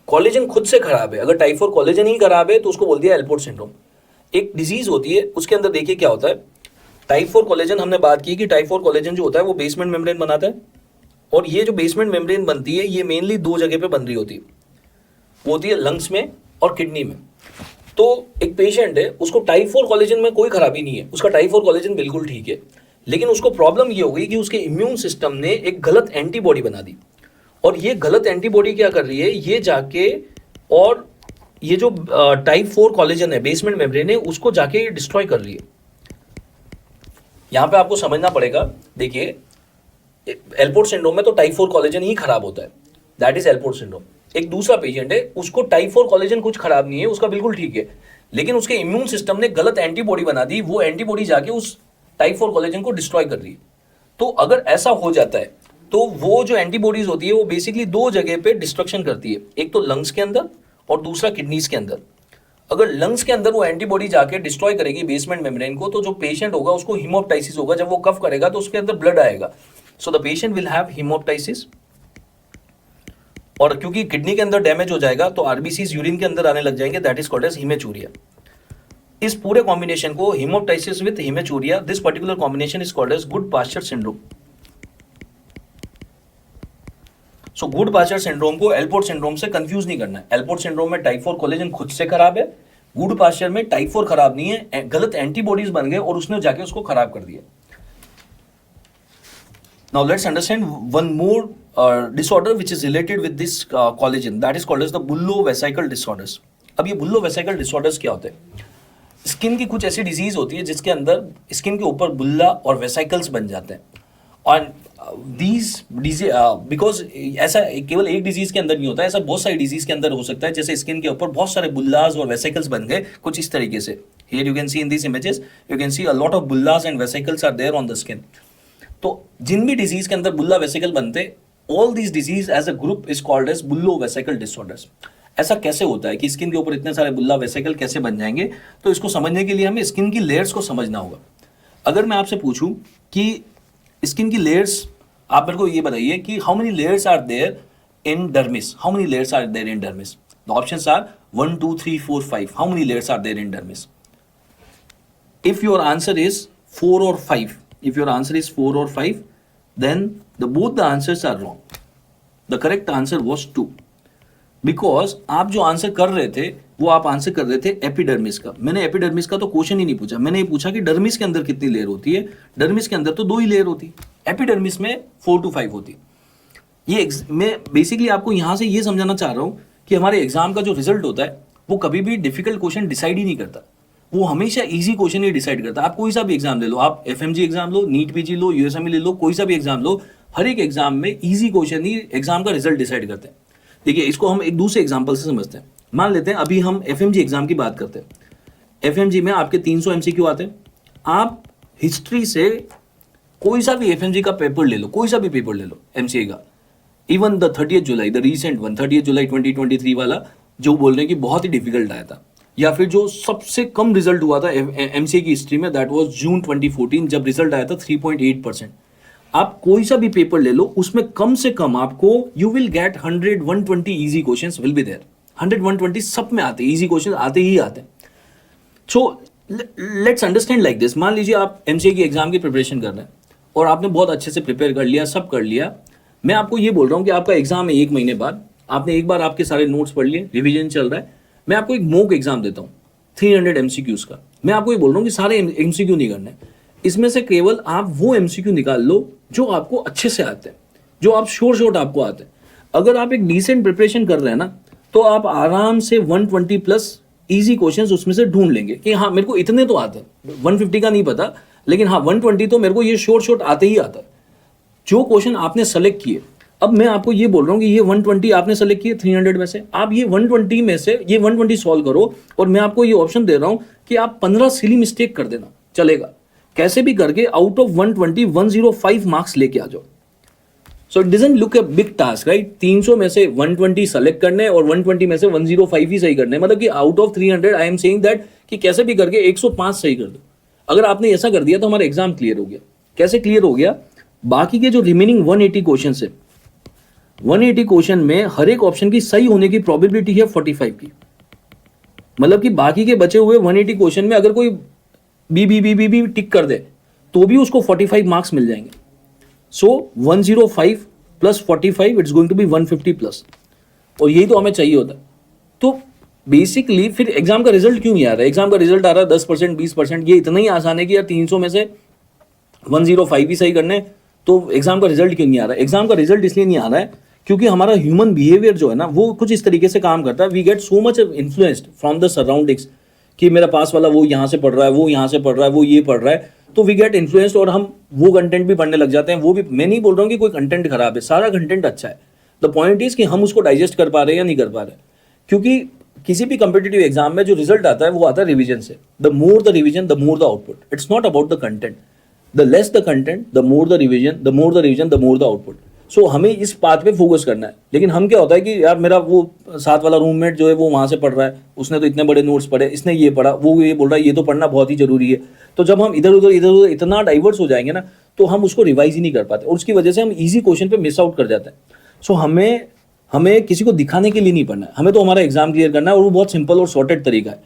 कोलेजन खुद से खराब है, अगर टाइप 4 कोलेजन ही खराब है तो उसको बोल दिया एलपोर्ट सिंड्रोम। एक डिजीज होती है उसके अंदर देखिए क्या होता है, टाइप 4 कोलेजन हमने बात की कि टाइप 4 कोलेजन जो होता है वो बेसमेंट मेम्ब्रेन बनाता है, और ये जो बेसमेंट मेम्ब्रेन बनती है ये मेनली दो जगह पे बन रही होती है, वो होती है लंग्स में और किडनी में। तो एक पेशेंट है उसको टाइप 4 कोलेजन में कोई खराबी नहीं है, उसका टाइप 4 कोलेजन बिल्कुल ठीक है, लेकिन उसको प्रॉब्लम ये हो गई कि उसके इम्यून सिस्टम ने एक गलत एंटीबॉडी बना दी, और ये गलत एंटीबॉडी क्या कर रही है, ये जाके और ये जो टाइप 4 कोलेजन है बेसमेंट मेम्ब्रेन है उसको जाके डिस्ट्रॉय कर रही है। यहां पे आपको समझना पड़ेगा, देखिए एलपोर्ट सिंड्रोम में तो टाइप 4 कोलेजन ही खराब होता है, दैट इज एलपोर्ट सिंड्रोम। एक दूसरा पेशेंट है उसको टाइप 4 कोलेजन कुछ खराब नहीं है, उसका बिल्कुल ठीक है, लेकिन उसके इम्यून सिस्टम ने गलत एंटीबॉडी बना दी, वो एंटीबॉडी जाके उस टाइप 4 कोलेजन को डिस्ट्रॉय कर रही है। तो अगर ऐसा हो जाता है तो वो जो एंटीबॉडीज होती है वो बेसिकली दो जगह पे डिस्ट्रक्शन करती है, एक तो लंग्स के अंदर और दूसरा किडनीज के अंदर। अगर लंग्स के अंदर वो एंटीबॉडी जाके डिस्ट्रॉय करेगी बेसमेंट मेम्ब्रेन को, तो जो पेशेंट होगा उसको हीमोप्टाइसिस होगा, जब वो कफ करेगा तो उसके अंदर ब्लड आएगा, so the patient will have haemoptysis. और क्योंकि किडनी के अंदर डैमेज हो जाएगा तो आरबीसीज यूरिन के अंदर आने लग जाएंगे, that is called as haematuria. इस पूरे कॉम्बिनेशन को haemoptysis with haematuria, this particular combination is called as Goodpasture syndrome. So Goodpasture syndrome को एलपोर्ट सिंड्रोम से कंफ्यूज नहीं करना है। एलपोर्ट सिंड्रोम में टाइप 4 कोलेजन खुद से खराब है, गुड पास्चर में टाइप 4 खराब नहीं है, गलत एंटीबॉडीज बन गए और उसने जाके उसको खराब कर दिया। Now let's understand one more disorder which is related with this collagen, that is called as the bullovesical disorders. अब ये bullovesical disorders क्या होते हैं? स्किन की कुछ ऐसी डिजीज होती है जिसके अंदर स्किन के ऊपर बुल्ला और वेसाइकल्स बन जाते हैं, और these disease बिकॉज ऐसा केवल एक डिजीज के अंदर नहीं होता है, ऐसा बहुत सारी डिजीज के अंदर हो सकता है, जैसे स्किन के ऊपर बहुत सारे बुल्लास और वेसाइकल्स बन गए कुछ इस तरीके से। Here you can see in these images, you can see a lot of bullas and vesicles are there on the skin. तो जिन भी डिजीज के अंदर बुल्ला वेसिकल बनते, all these disease as a group is called as bullous vesicle disorders. ऐसा कैसे होता है कि स्किन के ऊपर इतने सारे बुल्ला वेसिकल कैसे बन जाएंगे? तो इसको समझने के लिए हमें स्किन की लेयर्स को समझना होगा। अगर मैं आपसे पूछूं कि स्किन की लेयर्स, आप मेरे को ये बताइए कि how many layers are there in dermis, how many layers are there in dermis? The options are 1 2 3 4 5, how many layers are there in dermis? If your answer is 4 और 5, if your answer is 4 or 5, then both the answers are wrong. The correct answer was 2, because आप जो answer कर रहे थे वो आप answer कर रहे थे एपिडर्मिस का। मैंने एपिडर्मिस का तो क्वेश्चन ही नहीं पूछा, मैंने ये पूछा कि डर्मिस के अंदर कितनी लेयर होती है। डर्मिस के अंदर तो 2 ही लेयर होती है, एपिडर्मिस में 4 to 5 होती है। ये मैं बेसिकली आपको यहाँ से ये समझाना चाह रहा हूँ कि हमारे एग्जाम का जो रिजल्ट होता है वो कभी भी डिफिकल्ट क्वेश्चन डिसाइड ही नहीं करता, वो हमेशा इजी क्वेश्चन ही डिसाइड करता है। आप कोई सा भी एग्जाम ले लो, आप एफएमजी एग्जाम लो, नीट पीजी लो, यूएसएमए ले लो, कोई सा भी एग्जाम लो, हर एक एग्जाम में इजी क्वेश्चन ही एग्जाम का रिजल्ट डिसाइड करते हैं। देखिए इसको हम एक दूसरे एग्जाम्पल से समझते हैं। मान लेते हैं अभी हम एफएमजी एग्जाम की बात करते हैं। एफएमजी में आपके 300 एमसीक्यू आते हैं। आप हिस्ट्री से कोई सा भी एफएमजी का पेपर ले लो, कोई सा भी पेपर ले लो एमसीए का, even the 30 July, the recent one 30 जुलाई 2023 वाला, जो बोल रहे हैं कि बहुत ही डिफिकल्ट आया था, या फिर जो सबसे कम रिजल्ट हुआ था एमसीए की हिस्ट्री में, दैट वाज जून 2014, जब रिजल्ट आया था 3.8%। आप कोई सा भी पेपर ले लो, उसमें कम से कम आपको you will get 100-120 easy questions will be there. 100-120 सब में आते हैं, इजी क्वेश्चन आते ही आते हैं। So let's understand like this. मान लीजिए आप एमसीए की एग्जाम की प्रिपरेशन कर रहे हैं और आपने बहुत अच्छे से प्रिपेयर कर लिया, सब कर लिया। मैं आपको ये बोल रहा हूँ कि आपका एग्जाम है 1 महीने बाद, आपने एक बार आपके सारे नोट्स पढ़ लिए, रिविजन चल रहा है। मैं आपको एक मॉक एग्जाम देता हूँ, 300 MCQs का। मैं आपको ये बोल रहा हूँ कि सारे MCQ नहीं करने, इसमें से केवल आप वो MCQ निकाल लो जो आपको अच्छे से आते हैं, जो आप श्योर शॉट आपको आते हैं। अगर आप एक डिसेंट प्रिपरेशन कर रहे हैं ना, तो आप आराम से 120 प्लस इजी क्वेश्चंस उसमें से ढूंढ लेंगे कि हाँ मेरे को इतने तो आते हैं, 150 का नहीं पता, लेकिन हाँ 120 तो मेरे को ये श्योर शॉट आते ही आता है। जो क्वेश्चन आपने सेलेक्ट किए, अब मैं आपको ये बोल रहा हूँ कि ये 120 आपने सेलेक्ट किए 300 में से, आप ये 120 में से ये 120 सॉल्व करो, और मैं आपको ये ऑप्शन दे रहा हूँ कि आप 15 सिली मिस्टेक कर देना, चलेगा। कैसे भी करके आउट ऑफ 120 105 मार्क्स लेके आ जाओ। So it doesn't look a big task, right. 300 में से 120 सेलेक्ट करने और 120 में से 105 ही सही करने, मतलब कि out of 300 I am saying that कि कैसे भी करके 105 सही कर दो। अगर आपने ऐसा कर दिया तो हमारा एग्जाम क्लियर हो गया। कैसे क्लियर हो गया? बाकी के जो रिमेनिंग 180 क्वेश्चन है, 180 क्वेश्चन में हर एक ऑप्शन की सही होने की प्रोबेबिलिटी है 45 की। मतलब कि बाकी के बचे हुए 180 क्वेश्चन में अगर कोई बी टिक कर दे तो भी उसको 45 मार्क्स मिल जाएंगे। So 105 plus 45 it's going to be 150 plus, और यही तो हमें चाहिए होता है। तो बेसिकली फिर एग्जाम का रिजल्ट क्यों नहीं आ रहा है? एग्जाम का रिजल्ट आ रहा है 10% 20%, ये इतना ही आसान है कि यार 300 में से 105 ही सही करने, तो एग्जाम का रिजल्ट क्यों नहीं आ रहा है? एग्जाम का रिजल्ट इसलिए नहीं आ रहा है क्योंकि हमारा ह्यूमन बिहेवियर जो है ना, वो कुछ इस तरीके से काम करता है। We get so much influenced from the surroundings कि मेरा पास वाला वो यहाँ से पढ़ रहा है, वो यहाँ से पढ़ रहा है, वो ये पढ़ रहा है, तो वी गेट इन्फ्लुएंस्ड और हम वो कंटेंट भी पढ़ने लग जाते हैं। वो भी, मैं नहीं बोल रहा हूँ कि कोई कंटेंट खराब है, सारा कंटेंट अच्छा है। द पॉइंट इज कि हम उसको डाइजेस्ट कर पा रहे हैं या नहीं कर पा रहे, क्योंकि किसी भी कम्पिटिटिव एग्जाम में जो रिजल्ट आता है वो आता है रिवीजन से। The more the revision the more the output. It's not about the content, the less the content the more the revision, the more the revision the more the output. So हमें इस बात पे focus करना है। लेकिन हम क्या होता है कि यार मेरा वो साथ वाला रूममेट जो है वो वहाँ से पढ़ रहा है, उसने तो इतने बड़े नोट्स पढ़े, इसने ये पढ़ा, वो ये बोल रहा है, ये तो पढ़ना बहुत ही जरूरी है। तो जब हम इधर उधर इतना डाइवर्स हो जाएंगे ना, तो हम उसको रिवाइज ही नहीं कर पाते, और उसकी वजह से हम ईजी क्वेश्चन पे मिस आउट कर जाते हैं। सो हमें किसी को दिखाने के लिए नहीं पढ़ना है, हमें तो हमारा एग्जाम क्लियर करना है, और वो बहुत सिंपल और सॉर्टेड तरीका है।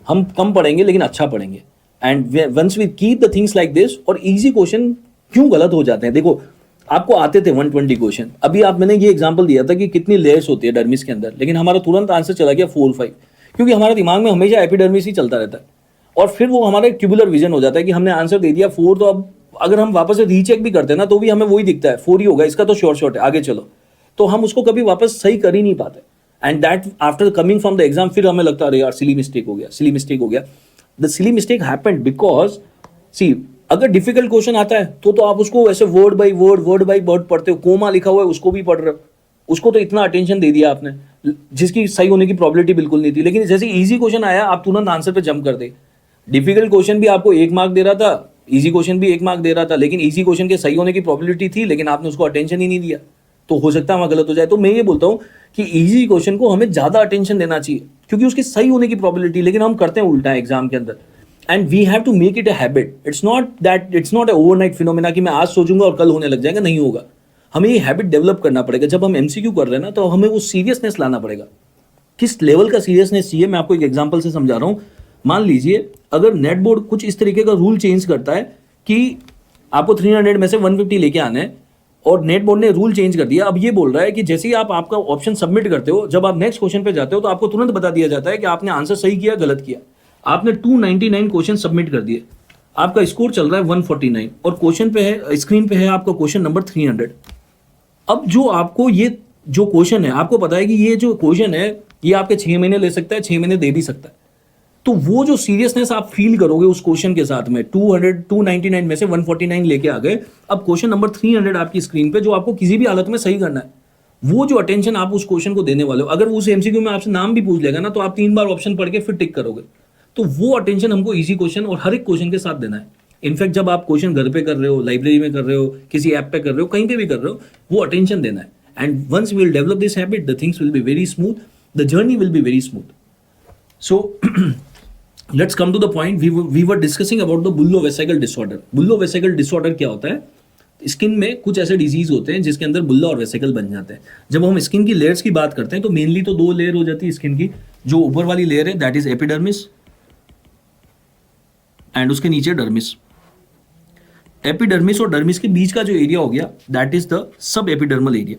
हम कम पढ़ेंगे लेकिन अच्छा पढ़ेंगे, and once we keep the things like this. और इजी क्वेश्चन क्यों गलत हो जाते हैं? देखो, आपको आते थे 120 क्वेश्चन, अभी मैंने ये एग्जांपल दिया था कि कितनी लेयर्स होती है डर्मिस के अंदर, लेकिन हमारा तुरंत आंसर चला गया 4-5, क्योंकि हमारे दिमाग में हमेशा एपिडर्मिस ही चलता रहता है, और फिर वो हमारा ट्यूबुलर विजन हो जाता है कि हमने आंसर दे दिया 4, तो अब अगर हम वापस से रीचेक भी करते हैं ना, तो भी हमें वही दिखता है 4 ही होगा, इसका तो शॉर्ट है, आगे चलो। तो हम उसको कभी वापस सही कर ही नहीं पाते, and that after coming from the exam फिर हमें लगता है अरे यार सिली मिस्टेक हो गया। The silly mistake happened because see, अगर डिफिकल्ट क्वेश्चन आता है तो आप उसको ऐसे वर्ड बाय वर्ड पढ़ते हो। कोमा लिखा हुआ है उसको भी पढ़ रहे हो, उसको तो इतना अटेंशन दे दिया आपने, जिसकी सही होने की प्रोबेबिलिटी बिल्कुल नहीं थी। लेकिन जैसे इजी क्वेश्चन आया आप तुरंत आंसर पे जंप कर दे। डिफिकल्ट क्वेश्चन भी आपको 1 मार्क दे रहा था, इजी क्वेश्चन भी 1 मार्क दे रहा था, लेकिन इजी क्वेश्चन के सही होने की प्रोबेबिलिटी थी, लेकिन आपने उसको अटेंशन ही नहीं दिया, तो हो सकता है वहां गलत हो जाए। तो मैं ये बोलता हूँ कि इजी क्वेश्चन को हमें ज्यादा अटेंशन देना चाहिए, क्योंकि उसकी सही होने की प्रोबेबिलिटी, लेकिन हम करते हैं उल्टा एग्जाम के अंदर। And we have to make it a habit. It's not a overnight phenomena कि मैं आज सोचूंगा और कल होने लग जाएगा, नहीं होगा। हमें ये हैबिट डेवलप करना पड़ेगा। जब हम एमसीक्यू कर रहे हैं ना, तो हमें वो सीरियसनेस लाना पड़ेगा। किस लेवल का सीरियसनेस चाहिए, मैं आपको एक एग्जांपल से समझा रहा हूं। मान लीजिए अगर नेट बोर्ड कुछ इस तरीके का रूल चेंज करता है कि आपको 300 में से 150 लेके आने हैं, और नेट बोर्ड ने रूल चेंज कर दिया। अब ये बोल रहा है कि जैसे ही आप आपका ऑप्शन सबमिट करते हो, जब आप नेक्स्ट क्वेश्चन पे जाते हो, तो आपको तुरंत बता दिया जाता है कि आपने आंसर सही किया, गलत किया। आपने 299 क्वेश्चन सबमिट कर दिए, आपका स्कोर चल रहा है 149, और क्वेश्चन पे है, स्क्रीन पे है आपका क्वेश्चन नंबर 300। अब जो आपको ये जो क्वेश्चन है, आपको पता है कि ये जो क्वेश्चन है ये आपके 6 महीने ले सकता है, 6 महीने दे भी सकता है। तो वो जो सीरियसनेस आप फील करोगे उस क्वेश्चन के साथ में, 299 में से 149 लेके आ गए, अब क्वेश्चन नंबर 300 आपकी स्क्रीन पे, जो आपको किसी भी हालत में सही करना है, वो जो अटेंशन आप उस क्वेश्चन को देने वाले हो, अगर उस एमसीक्यू में आपसे नाम भी पूछ लेगा ना, तो आप 3 बार ऑप्शन पढ़ के फिर टिक करोगे। तो वो अटेंशन हमको इजी क्वेश्चन और हर एक क्वेश्चन के साथ देना है। इनफैक्ट जब आप क्वेश्चन घर पे कर रहे हो, लाइब्रेरी में कर रहे हो, किसी ऐप पे कर रहे हो, कहीं पे भी कर रहे हो, वो अटेंशन देना है। And once we will develop this habit, the things will be very smooth, the journey will be very smooth. So let's come to the point. We were discussing about the bullous vesicle disorder. Bullous vesicle disorder क्या होता है? Skin में कुछ ऐसे disease होते हैं जिसके अंदर बुल्ला और वेसिकल बन जाते हैं। जब हम स्किन की लेयर्स की बात करते हैं, तो मेनली तो 2 लेयर हो जाती है स्किन की। जो ऊपर वाली लेयर है दैट इज एपिडर्मिस, एंड उसके नीचे डर्मिस। एपिडर्मिस और डर्मिस के बीच का जो एरिया हो गया that is the sub epidermal area.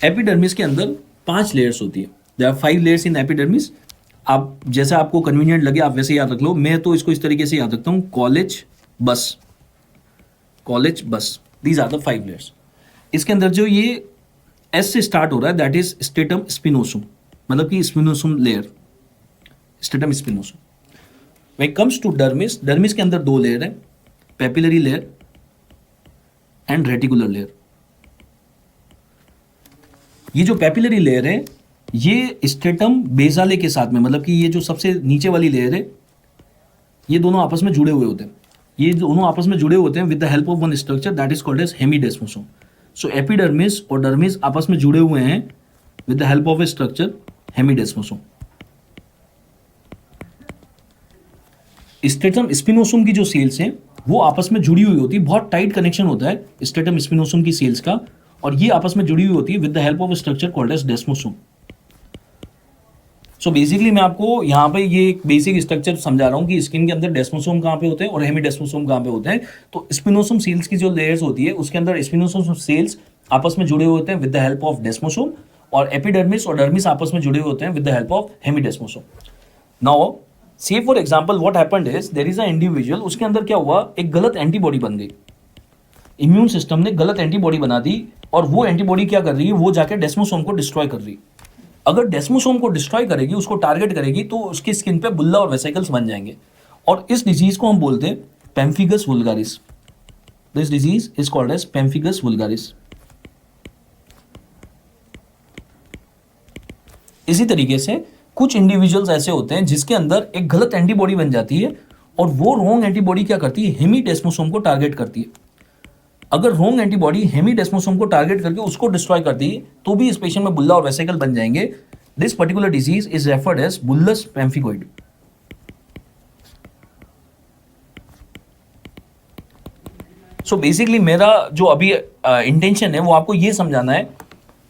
Epidermis के अंदर 5 लेयर्स होती है। There are 5 layers in epidermis. आप जैसा आपको कन्वीनियंट लगे आप वैसे याद रख लो। मैं तो इसको इस तरीके से याद रखता हूं, कॉलेज बस, दीज आर द 5 लेयर्स। इसके अंदर जो ये एस से स्टार्ट हो रहा है दैट इज स्टेटम स्पिनोसुम, मतलब कि spinosum layer, stratum spinosum. When comes to dermis, dermis के अंदर 2 लेयर है, papillary layer and reticular layer. ये जो पेपिलरी लेयर है ये स्टेटम बेसाले के साथ में, मतलब कि ये जो सबसे नीचे वाली लेयर है ये दोनों आपस में जुड़े हुए होते हैं। ये दोनों आपस में जुड़े होते हैं with the help of one structure that is called as hemidesmosome. So epidermis और डर्मिस आपस में जुड़े हुए हैं with the help of a structure hemidesmosome. Stratum spinosum की जो सेल्स हैं वो आपस में जुड़ी हुई होती है, बहुत टाइट कनेक्शन होता है स्टेटम स्पिनोसोम की सेल्स का, और ये आपस में जुड़ी हुई होती है with the help of structure called as desmosome. So basically मैं आपको यहाँ पे ये एक बेसिक स्ट्रक्चर समझा रहा हूँ कि स्किन के अंदर डेस्मोसोम कहाँ पे होते हैं और हेमीडेस्मोसोम कहाँ पे होते हैं। तो स्पिनोसोम सेल्स की जो लेयर्स होती है उसके अंदर स्पिनोसोम सेल्स आपस में जुड़े हुए होते हैं विद द हेल्प ऑफ डेस्मोसोम, और एपिडर्मिस और डर्मिस आपस में जुड़े हुए होते हैं with the help of hemidesmosome. Now say for example what happened is there is a individual, उसके अंदर क्या हुआ, एक गलत एंटीबॉडी बन गई, इम्यून सिस्टम ने गलत एंटीबॉडी बना दी, और वो एंटीबॉडी क्या कर रही है, वो जाके डेस्मोसोम को डिस्ट्रॉय कर रही है। अगर डेस्मोसोम को डिस्ट्रॉय करेगी, उसको टारगेट करेगी, तो उसकी स्किन पे बुल्ला और वेसिकल्स बन जाएंगे, और इस डिजीज को हम बोलते हैं pemphigus vulgaris. This disease is called as pemphigus vulgaris. इसी तरीके से कुछ इंडिविजुअल्स ऐसे होते हैं जिसके अंदर एक गलत एंटीबॉडी बन जाती है, और वो रॉन्ग एंटीबॉडी क्या करती है, हेमीडेस्मोसोम को टारगेट करती है। अगर रॉन्ग एंटीबॉडी हेमीडेस्मोसोम को टारगेट करके उसको डिस्ट्रॉय करती है तो भी इस पेशेंट में बुल्ला और वेसिकल बन जाएंगे। This particular disease is referred as bullous pemphigoid. So basically मेरा जो अभी इंटेंशन है वो आपको ये समझाना है,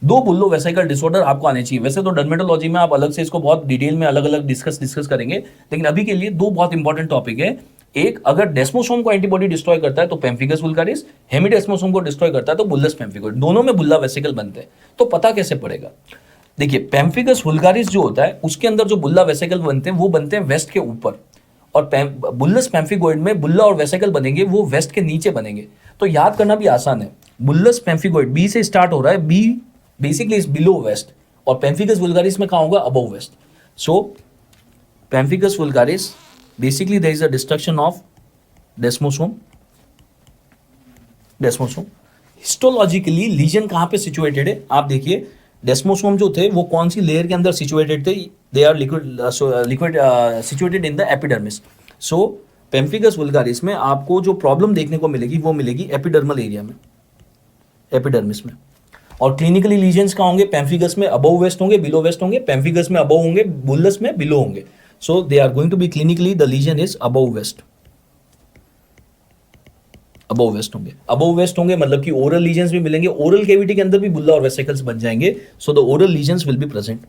2 बुल्लो वेसिकल डिसऑर्डर आपको आने चाहिए। वैसे तो डर्मेटोलॉजी में आप अलग से इसको बहुत डिटेल में अलग अलग डिस्कस करेंगे, लेकिन अभी के लिए 2 बहुत इंपॉर्टेंट टॉपिक है। एक, अगर डेस्मोसोम को एंटीबॉडी डिस्ट्रॉय करता है तो पेम्फिगस वुल्गारिस, हेमीडेस्मोसोम को डिस्ट्रॉय करता है तो बुल्लस पेम्फिगोइड, दोनों में बुल्ला वेसिकल बनते हैं। तो पता कैसे पड़ेगा, देखिए पेम्फिगस वुल्गारिस जो होता है उसके अंदर जो बुल्ला वेसिकल बनते हैं वो बनते हैं वेस्ट के ऊपर, और बुल्लस पेम्फिगोइड में बुल्ला और वेसिकल बनेंगे वो वेस्ट के नीचे बनेंगे। तो याद करना भी आसान है, बुल्लस पेम्फिगोइड बी से स्टार्ट हो रहा है, B basically is below waist, और पेम्फिगस वुल्गारिस में कहां होगा, above waist. So pemphigus vulgaris basically there is a destruction of desmosome। Histologically lesion कहां पे सिचुएटेड है, आप देखिए डेस्मोसोम जो थे वो कौन सी लेयर के अंदर सिचुएटेड थे, they are liquid situated in the epidermis. So pemphigus vulgaris में आपको जो प्रॉब्लम देखने को मिलेगी वो मिलेगी एपिडर्मल एरिया में, एपिडर्मिस में। और क्लिनिकली लीजन्स कहां होंगे, पेम्फिगस में अबव वेस्ट होंगे, बिलो वेस्ट होंगे, पेम्फिगस में अबव होंगे, बुल्लस में बिलो होंगे। So they are going to be clinically the lesion is above west, above west होंगे, above west होंगे मतलब कि oral lesions भी मिलेंगे, oral cavity के अंदर भी बुल्ला और वेसिकल्स बन जाएंगे। So the oral lesions will be present।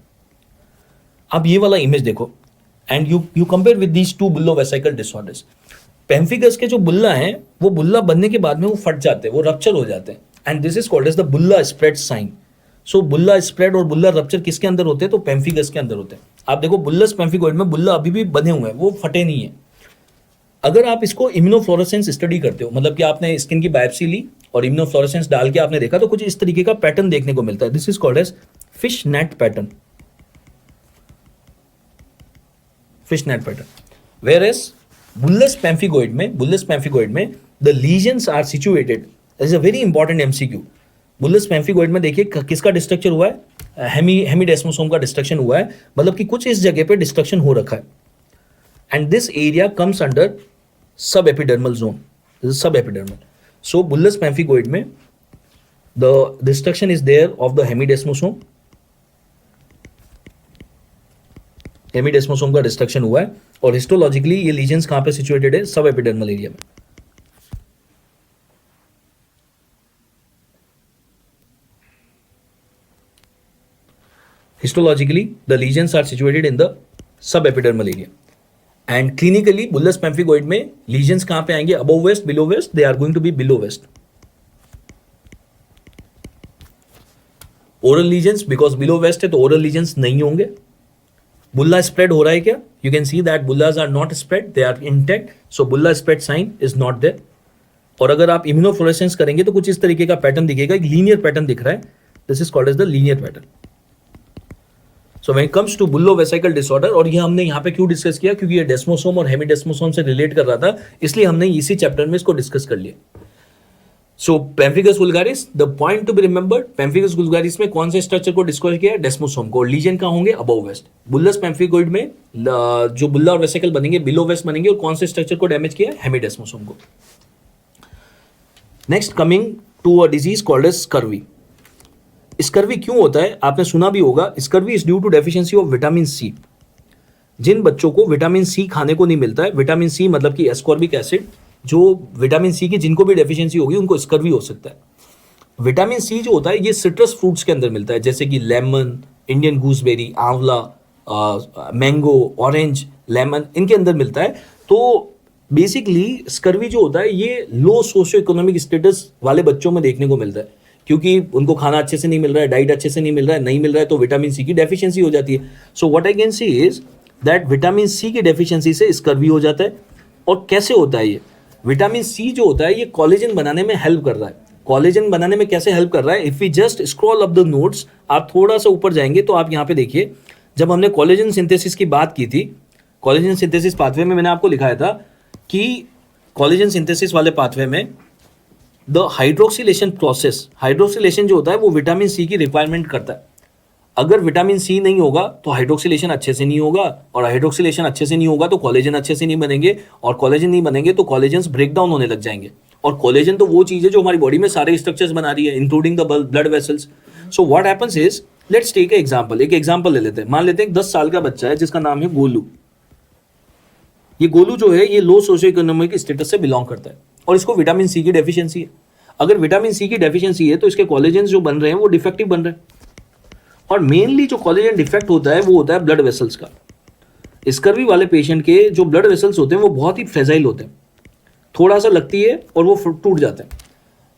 अब ये वाला इमेज देखो and you compare with these 2 bullous vesicle disorders. Pemphigus के जो बुल्ला हैं वो बुल्ला बनने के बाद में वो फट जाते हैं, वो रप्चर हो जाते हैं, and this is called as the bulla spread sign. So bulla spread और बुल्ला रप्चर किसके अंदर होते हैं, तो पेम्फिगस के अंदर होते हैं। आप देखो बुल्लस पेम्फिगोइड में बुल्ला अभी भी बने हुए हैं, वो फटे नहीं है। अगर आप इसको इम्यूनोफ्लोरेसेंस स्टडी करते हो, मतलब कि आपने स्किन की बायोप्सी ली और इम्यूनोफ्लोरेसेंस डाल के आपने देखा, तो कुछ इस तरीके का पैटर्न देखने को मिलता है। This is called as fish net pattern, fish net pattern. Whereas bullous pemphigoid में the lesions are situated, is a very important MCQ. Bullous pemphigoid में देखिए किसका डिस्ट्रक्चर हुआ है, हेमीडेस्मोसोम का डिस्ट्रक्शन हुआ है, मतलब कि कुछ इस जगह पे डिस्ट्रक्शन हो रखा है। And this area comes under sub epidermal zone, sub epidermal. So bullous pemphigoid में the destruction is there of the hemidesmosome, hemidesmosome का डिस्ट्रक्शन हुआ है, और हिस्टोलॉजिकली ये लीजन्स कहां पे सिचुएटेड है, सब एपिडर्मल एरिया में। Histologically, the lesions are situated in the subepidermal area, and clinically, bullous pemphigoid में lesions कहाँ पे आएंगे, above west, below west, they are going to be below west। Oral lesions, because below waist है तो oral lesions नहीं होंगे. बुल्ला spread हो रहा है क्या? You can see that bullas are not spread, they are intact. So bulla spread sign is not there. और अगर आप इम्यूनोफ्लोरेसेंस करेंगे तो कुछ इस तरीके का पैटर्न दिखेगा, एक लीनियर पैटर्न दिख रहा है. This is called as the linear pattern. So when it comes to bullous vesicle disorder, और ये हमने यहाँ पे क्यों डिस्कस किया, क्योंकि ये डेस्मोसोम और हेमीडेस्मोसोम से रिलेट कर रहा था, इसलिए हमने इसी चैप्टर में इसको डिस्कस कर लिया. So pemphigus vulgaris, the point to be remembered, pemphigus vulgaris में कौन से स्ट्रक्चर को डिस्कस किया है? डेस्मोसोम को. लीजन कहाँ होंगे? Above waste. बुल्लस पेम्फिगोइड में जो बुल्ला और वेसिकल बनेंगे बिलो वेस्ट बनेंगे, और कौन से स्ट्रक्चर को डैमेज किया है? हेमीडेस्मोसोम को. Next coming to a disease called as scurvy. Scurvy क्यों होता है? आपने सुना भी होगा. Scurvy is due to deficiency of vitamin C. जिन बच्चों को विटामिन सी खाने को नहीं मिलता है, विटामिन सी मतलब कि एस्कॉर्बिक एसिड, जो विटामिन सी की जिनको भी डेफिशिएंसी होगी उनको स्कर्वी हो सकता है. विटामिन सी जो होता है ये सिट्रस फ्रूट्स के अंदर मिलता है, जैसे कि लेमन, इंडियन गूसबेरी, आंवला, मैंगो, ऑरेंज, लेमन, इनके अंदर मिलता है. तो बेसिकली स्कर्वी जो होता है ये लो सोशियो इकोनॉमिक स्टेटस वाले बच्चों में देखने को मिलता है, क्योंकि उनको खाना अच्छे से नहीं मिल रहा है, डाइट अच्छे से नहीं मिल रहा है तो विटामिन सी की डेफिशिएंसी हो जाती है. So what I can see is that vitamin C की डेफिशिएंसी से स्कर्वी हो जाता है. और कैसे होता है ये? विटामिन सी जो होता है ये कोलेजन बनाने में हेल्प कर रहा है. कोलेजन बनाने में कैसे हेल्प कर रहा है? If we just scroll up the notes, आप थोड़ा सा ऊपर जाएंगे तो आप यहाँ पे देखिए, जब हमने कोलेजन सिंथेसिस की बात की थी, कोलेजन सिंथेसिस पाथवे में मैंने आपको लिखाया था कि कोलेजन सिंथेसिस वाले पाथवे में द हाइड्रोक्सिलेशन प्रोसेस, हाइड्रोक्सिलेशन जो होता है वो विटामिन सी की रिक्वायरमेंट करता है. अगर विटामिन सी नहीं होगा तो हाइड्रोक्सिलेशन अच्छे से नहीं होगा, और हाइड्रोक्सिलेशन अच्छे से नहीं होगा तो कोलेजन अच्छे से नहीं बनेंगे, और कोलेजन नहीं बनेंगे तो कोलेजन्स ब्रेक डाउन होने लग जाएंगे. और कोलेजन तो वो चीज़ है जो हमारी बॉडी में सारे स्ट्रक्चर्स बना रही है, including the blood vessels. So what happens is, let's take example. एक एग्जांपल ले लेते हैं. मान लेते हैं 10 साल का बच्चा है जिसका नाम है गोलू. ये गोलू जो है ये लो सोशियो इकोनॉमिक स्टेटस से बिलोंग करता है, और इसको विटामिन सी की डेफिशिएंसी है. अगर विटामिन सी की डेफिशिएंसी है तो इसके कोलेजन जो बन रहे हैं वो डिफेक्टिव बन रहे हैं. और मेनली जो कोलेजन डिफेक्ट होता है वो होता है ब्लड वेसल्स का. स्कर्वी वाले पेशेंट के जो ब्लड वेसल्स होते हैं वो बहुत ही फ्रेजाइल होते हैं, थोड़ा सा लगती है और वो टूट जाते हैं.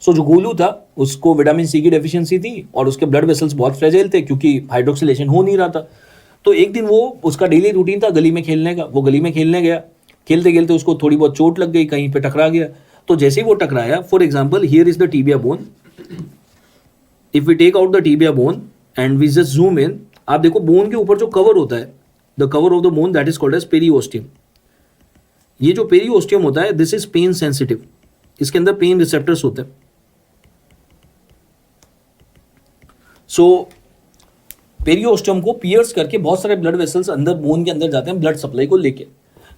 सो जो गोलू था उसको विटामिन सी की डेफिशिएंसी थी, और उसके ब्लड वेसल्स बहुत फ्रेजाइल थे क्योंकि हाइड्रोक्सिलेशन हो नहीं रहा था. तो एक दिन वो, उसका डेली रूटीन था गली में खेलने का. वो गली में खेलने गया, खेलते खेलते उसको थोड़ी बहुत चोट लग गई, कहीं पे टकरा गया. तो जैसे ही वो टकराया, for example here is the tibia bone. If we take out the tibia bone and we just zoom in, आप देखो बोन के ऊपर जो कवर होता है, the cover of the bone, that is called as periosteum. ये जो periosteum होता है दिस इज पेन सेंसिटिव. इसके अंदर पेन रिसेप्टर्स होते हैं. सो पेरिओस्टियम को पियर्स करके बहुत सारे ब्लड वेसल्स अंदर बोन के अंदर जाते हैं ब्लड सप्लाई को लेके.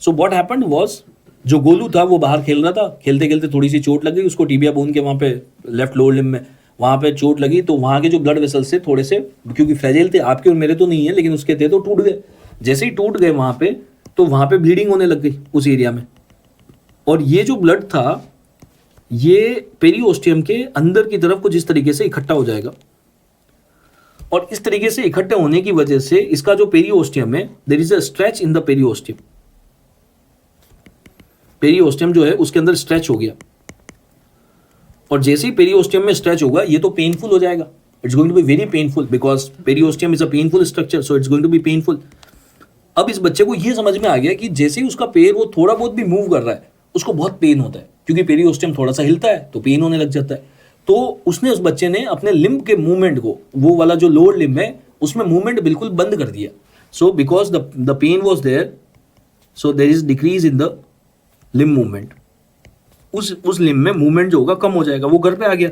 सो व्हाट हैपेंड वाज, जो गोलू था वो बाहर खेल रहा था, खेलते खेलते थोड़ी सी चोट लग गई उसको टीबिया बोन के वहाँ पे लेफ्ट लोअर लिम्ब में, वहाँ पे चोट लगी. तो वहाँ के जो ब्लड वेसल्स से थोड़े से, क्योंकि फ्रेजाइल थे, आपके और मेरे तो नहीं है लेकिन उसके थे, तो टूट गए. जैसे ही टूट गए वहाँ पे, तो वहाँ पे ब्लीडिंग होने लग गई उस एरिया में. और ये जो ब्लड था ये पेरिओस्टियम के अंदर की तरफ कुछ इस तरीके से इकट्ठा हो जाएगा, और इस तरीके से इकट्ठे होने की वजह से इसका जो पेरिओस्टियम है, there is a stretch in the periosteum. Periosteum जो है उसके अंदर स्ट्रेच हो गया, और जैसे ही पेरिओस्टियम में स्ट्रेच होगा ये तो पेनफुल हो जाएगा. It's going to be very painful because periosteum is a painful structure, so it's going to be painful. अब इस बच्चे को ये समझ में आ गया कि जैसे ही उसका पैर वो थोड़ा बहुत भी मूव कर रहा है उसको बहुत पेन होता है, क्योंकि पेरिओस्टियम थोड़ा सा हिलता है तो पेन होने लग जाता है. तो उसने, उस बच्चे ने अपने लिम्ब के मूवमेंट को, वो वाला जो लोअर लिम्ब है उसमें मूवमेंट बिल्कुल बंद कर दिया. So because the pain was there, so there is decrease in the limb movement. उस लिम्ब में मूवमेंट जो होगा कम हो जाएगा. वो घर पे आ गया,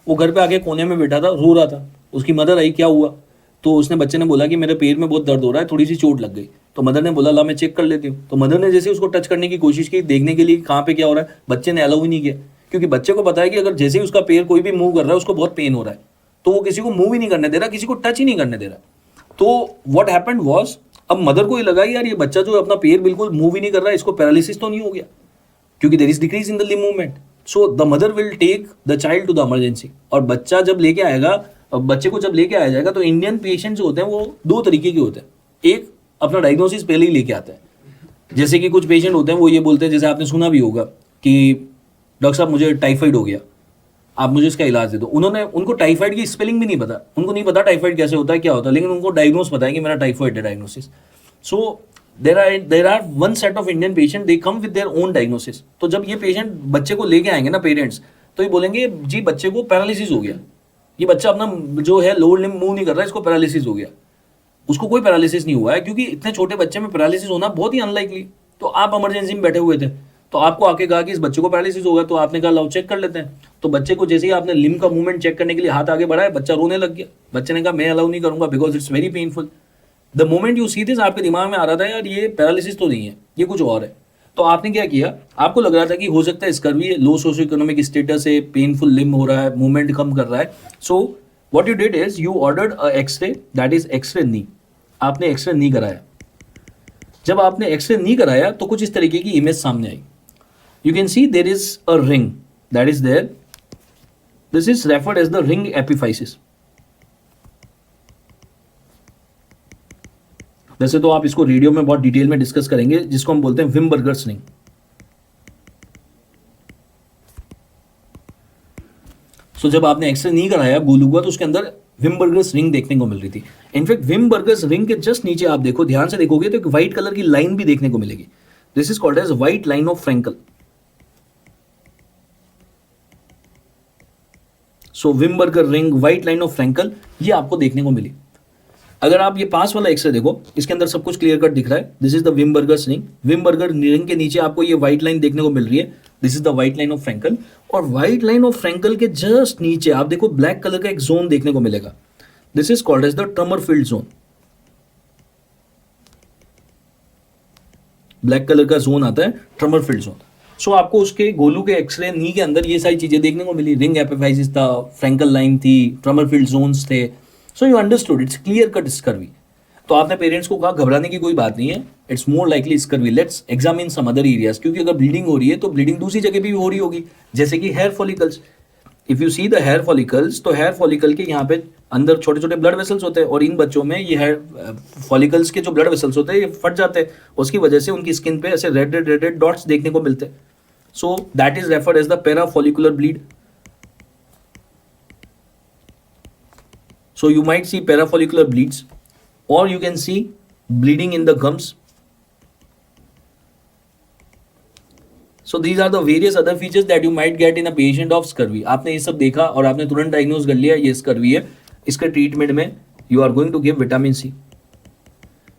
वो घर पे आके कोने में बैठा था, रो रहा था. उसकी मदर आई, क्या हुआ? तो उसने, बच्चे ने बोला कि मेरे पैर में बहुत दर्द हो रहा है, थोड़ी सी चोट लग गई. तो मदर ने बोला ला मैं चेक कर लेती हूँ. तो मदर ने जैसे उसको टच करने की कोशिश की, देखने के लिए कहाँ पे क्या हो रहा है, बच्चे ने अलाउ ही नहीं किया, क्योंकि बच्चे को पता है कि अगर जैसे ही उसका पैर कोई भी मूव कर रहा है उसको बहुत पेन हो रहा है, तो वो किसी को मूव ही नहीं करने दे रहा, किसी को टच ही नहीं करने दे रहा. तो व्हाट हैपेंड वाज, अब मदर को ही लगा यार ये बच्चा जो अपना पैर बिल्कुल मूव ही नहीं कर रहा है, इसको पैरालिसिस तो नहीं हो गया, क्योंकि there is decrease in the limb movement. So the mother will take the child to the emergency. और बच्चा जब लेके आएगा, बच्चे को जब लेके आया जाएगा, तो इंडियन पेशेंट जो होते हैं वो दो तरीके के होते हैं. एक अपना डायग्नोसिस पहले ही लेके आता है. जैसे कि कुछ पेशेंट होते हैं वो ये बोलते हैं, जैसे आपने सुना भी होगा कि डॉक्टर साहब मुझे टाइफाइड हो गया. आप मुझे इसका इलाज दे दो। उनको टाइफाइड की स्पेलिंग भी नहीं पता, उनको नहीं पता टाइफाइड कैसे होता है, क्या होता है, लेकिन उनको डायग्नोस पता है कि मेरा टाइफाइड है, diagnosis. So there are one set of Indian patient, they come with their own diagnosis. तो जब ये पेशेंट बच्चे को लेके आएंगे ना पेरेंट्स, तो ये बोलेंगे जी बच्चे को पैरालिसिस हो गया, ये बच्चा अपना जो है लोअर लिम्ब मूव नहीं कर रहा है, इसको पैरालिसिस हो गया। उसको कोई पैरालिसिस नहीं हुआ है, क्योंकि इतने छोटे बच्चे में पैरालिसिस होना बहुत ही अनलाइकली। तो आप इमरजेंसी में बैठे हुए थे, तो आपको आके कहा कि इस बच्चे को पैरालिसिस होगा, तो आपने कहा लाओ चेक कर लेते हैं। तो बच्चे को जैसे ही आपने लिम्ब का मूवमेंट चेक करने के लिए हाथ आगे बढ़ाया, बच्चा रोने लग गया। बच्चे ने कहा मैं अलाउ नहीं करूंगा because it's very painful. The moment you see this, आपके दिमाग में आ रहा था यार ये पैरालिसिस तो नहीं है, ये कुछ और है। तो आपने क्या किया, आपको लग रहा था कि हो सकता है स्कर्वी है, लो सोशो इकोनॉमिक स्टेटस है, पेनफुल लिम्ब हो रहा है, मूवमेंट कम कर रहा है। So what you did is you ordered a X-ray, that is X-ray knee. आपने एक्सरे नी कराया। जब आपने एक्सरे नी कराया तो कुछ इस तरीके की इमेज सामने आई। You can see there is a ring that is there, this is referred as the ring epiphysis. वैसे तो आप इसको रेडियो में बहुत डिटेल में डिस्कस करेंगे, जिसको हम बोलते हैं विमबर्गर्स रिंग। सो जब आपने एक्सरे नहीं कराया गोलू का, तो उसके अंदर विमबर्गर्स रिंग देखने को मिल रही थी। इनफैक्ट विमबर्गर्स रिंग के जस्ट नीचे आप देखो, ध्यान से देखोगे तो एक व्हाइट कलर की लाइन भी देखने को मिलेगी। This is called as white line of Frankel. So Wimberger ring, white line of Frankel, ये आपको देखने को मिली। अगर आप ये पास वाला एक्सरे देखो, इसके अंदर सब कुछ क्लियर कट दिख रहा है। This is the Wimberger's ring. Wimberger ring के नीचे आपको ये व्हाइट लाइन देखने को मिल रही है, this is the white line of Frankel. और व्हाइट लाइन ऑफ फ्रैंकल के जस्ट नीचे आप देखो ब्लैक कलर का एक जोन देखने को मिलेगा। This is called as the trummer field zone. Black colour का जोन आता है ट्रमर फील्ड जोन। सो आपको उसके गोलू के एक्सरे नी के अंदर ये सारी चीजें देखने को मिली। रिंग एपिफाइसिस था, फ्रैंकल लाइन थी, ट्रमर फील्ड जोन्स थे। So you understood it's clear cut scurvy. तो आपने पेरेंट्स को कहा घबराने की कोई बात नहीं है, it's more likely scurvy, let's examine some other areas. क्योंकि अगर ब्लीडिंग हो रही है तो ब्लीडिंग दूसरी जगह भी हो रही होगी, जैसे कि hair follicles. If you see the hair follicles, तो हेयर फॉलिकल के यहाँ पे अंदर छोटे छोटे ब्लड वेसल्स होते हैं, और इन बच्चों में ये हेयर फॉलिकल्स के जो ब्लड वेसल्स होते हैं ये फट जाते हैं, उसकी वजह से उनकी स्किन पे ऐसे रेड रेड रेड डॉट्स देखने को मिलते हैं। So that is referred as the parafollicular bleed. So you might see parafollicular bleeds, or you can see bleeding in the gums. So these are the various other features that you might get in a patient of scurvy. आपने ये सब देखा और आपने तुरंत diagnose कर लिया ये स्कर्वी है। इसके ट्रीटमेंट में you are going to give vitamin C.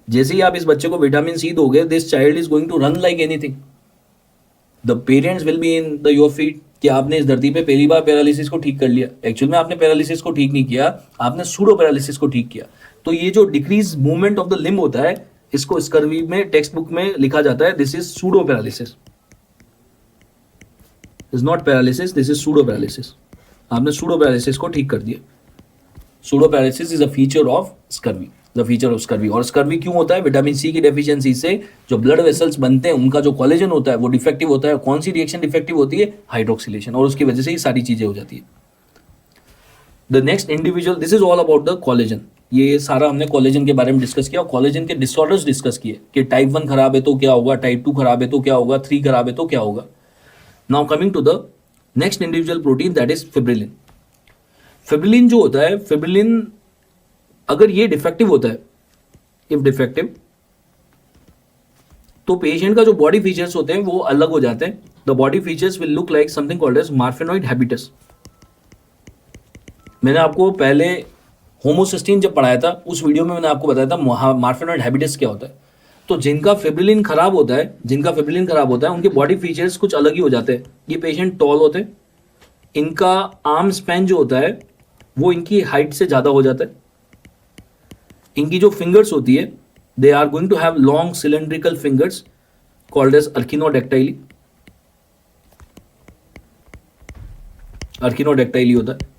जैसे ही आप इस बच्चे को विटामिन सी दोगे, this child is going to run like anything. The parents will be in the your feet कि आपने इस धरती पे पहली बार पैरालिसिस को ठीक कर लिया। एक्चुअल में आपने पैरालिसिस को ठीक नहीं किया, आपने सूडो पैरालिसिस को ठीक किया। तो ये जो decrease movement of the limb होता है, इसको स्कर्वी में टेक्स्ट बुक में लिखा जाता है this is pseudo paralysis, is not paralysis, this is pseudo paralysis. आपने सूडो पैरालिसिस को ठीक कर दिया। Pseudo paralysis is a feature of scurvy, the feature of scurvy. और स्कर्वी क्यों होता है? विटामिन सी की डेफिशिएंसी से जो ब्लड वेसल्स बनते हैं उनका जो कोलेजन होता है वो डिफेक्टिव होता है। कौन सी रिएक्शन डिफेक्टिव होती है? हाइड्रोक्सिलेशन, और उसकी वजह से ये सारी चीजें हो जाती है। The next individual, this is all about the collagen. ये सारा हमने कोलेजन के बारे में डिस्कस किया, कोलेजन के डिसऑर्डर्स डिस्कस किए कि टाइप 1 खराब है तो क्या होगा, टाइप 2 खराब है तो क्या होगा, 3 खराब है तो क्या होगा। Now coming to the next individual protein, that is fibrillin. Fibrillin जो होता है, फिब्रिलिन अगर ये डिफेक्टिव होता है, इफ डिफेक्टिव, तो पेशेंट का जो बॉडी फीचर्स होते हैं वो अलग हो जाते हैं। The body features will look like something called as Marfanoid habitus. मैंने आपको पहले होमोसिस्टीन जब पढ़ाया था उस वीडियो में मैंने आपको बताया था मार्फेनॉइड हैबिटस क्या होता है। तो जिनका फिब्रिलिन खराब होता है, उनके बॉडी फीचर्स कुछ अलग ही हो जाते हैं। ये पेशेंट टॉल होते हैं, इनका आर्म स्पैन जो होता है वो इनकी हाइट से ज्यादा हो जाता है। इनकी जो फिंगर्स होती है, they are going to have long cylindrical fingers called as arachnodactyly. Arachnodactyly होता है।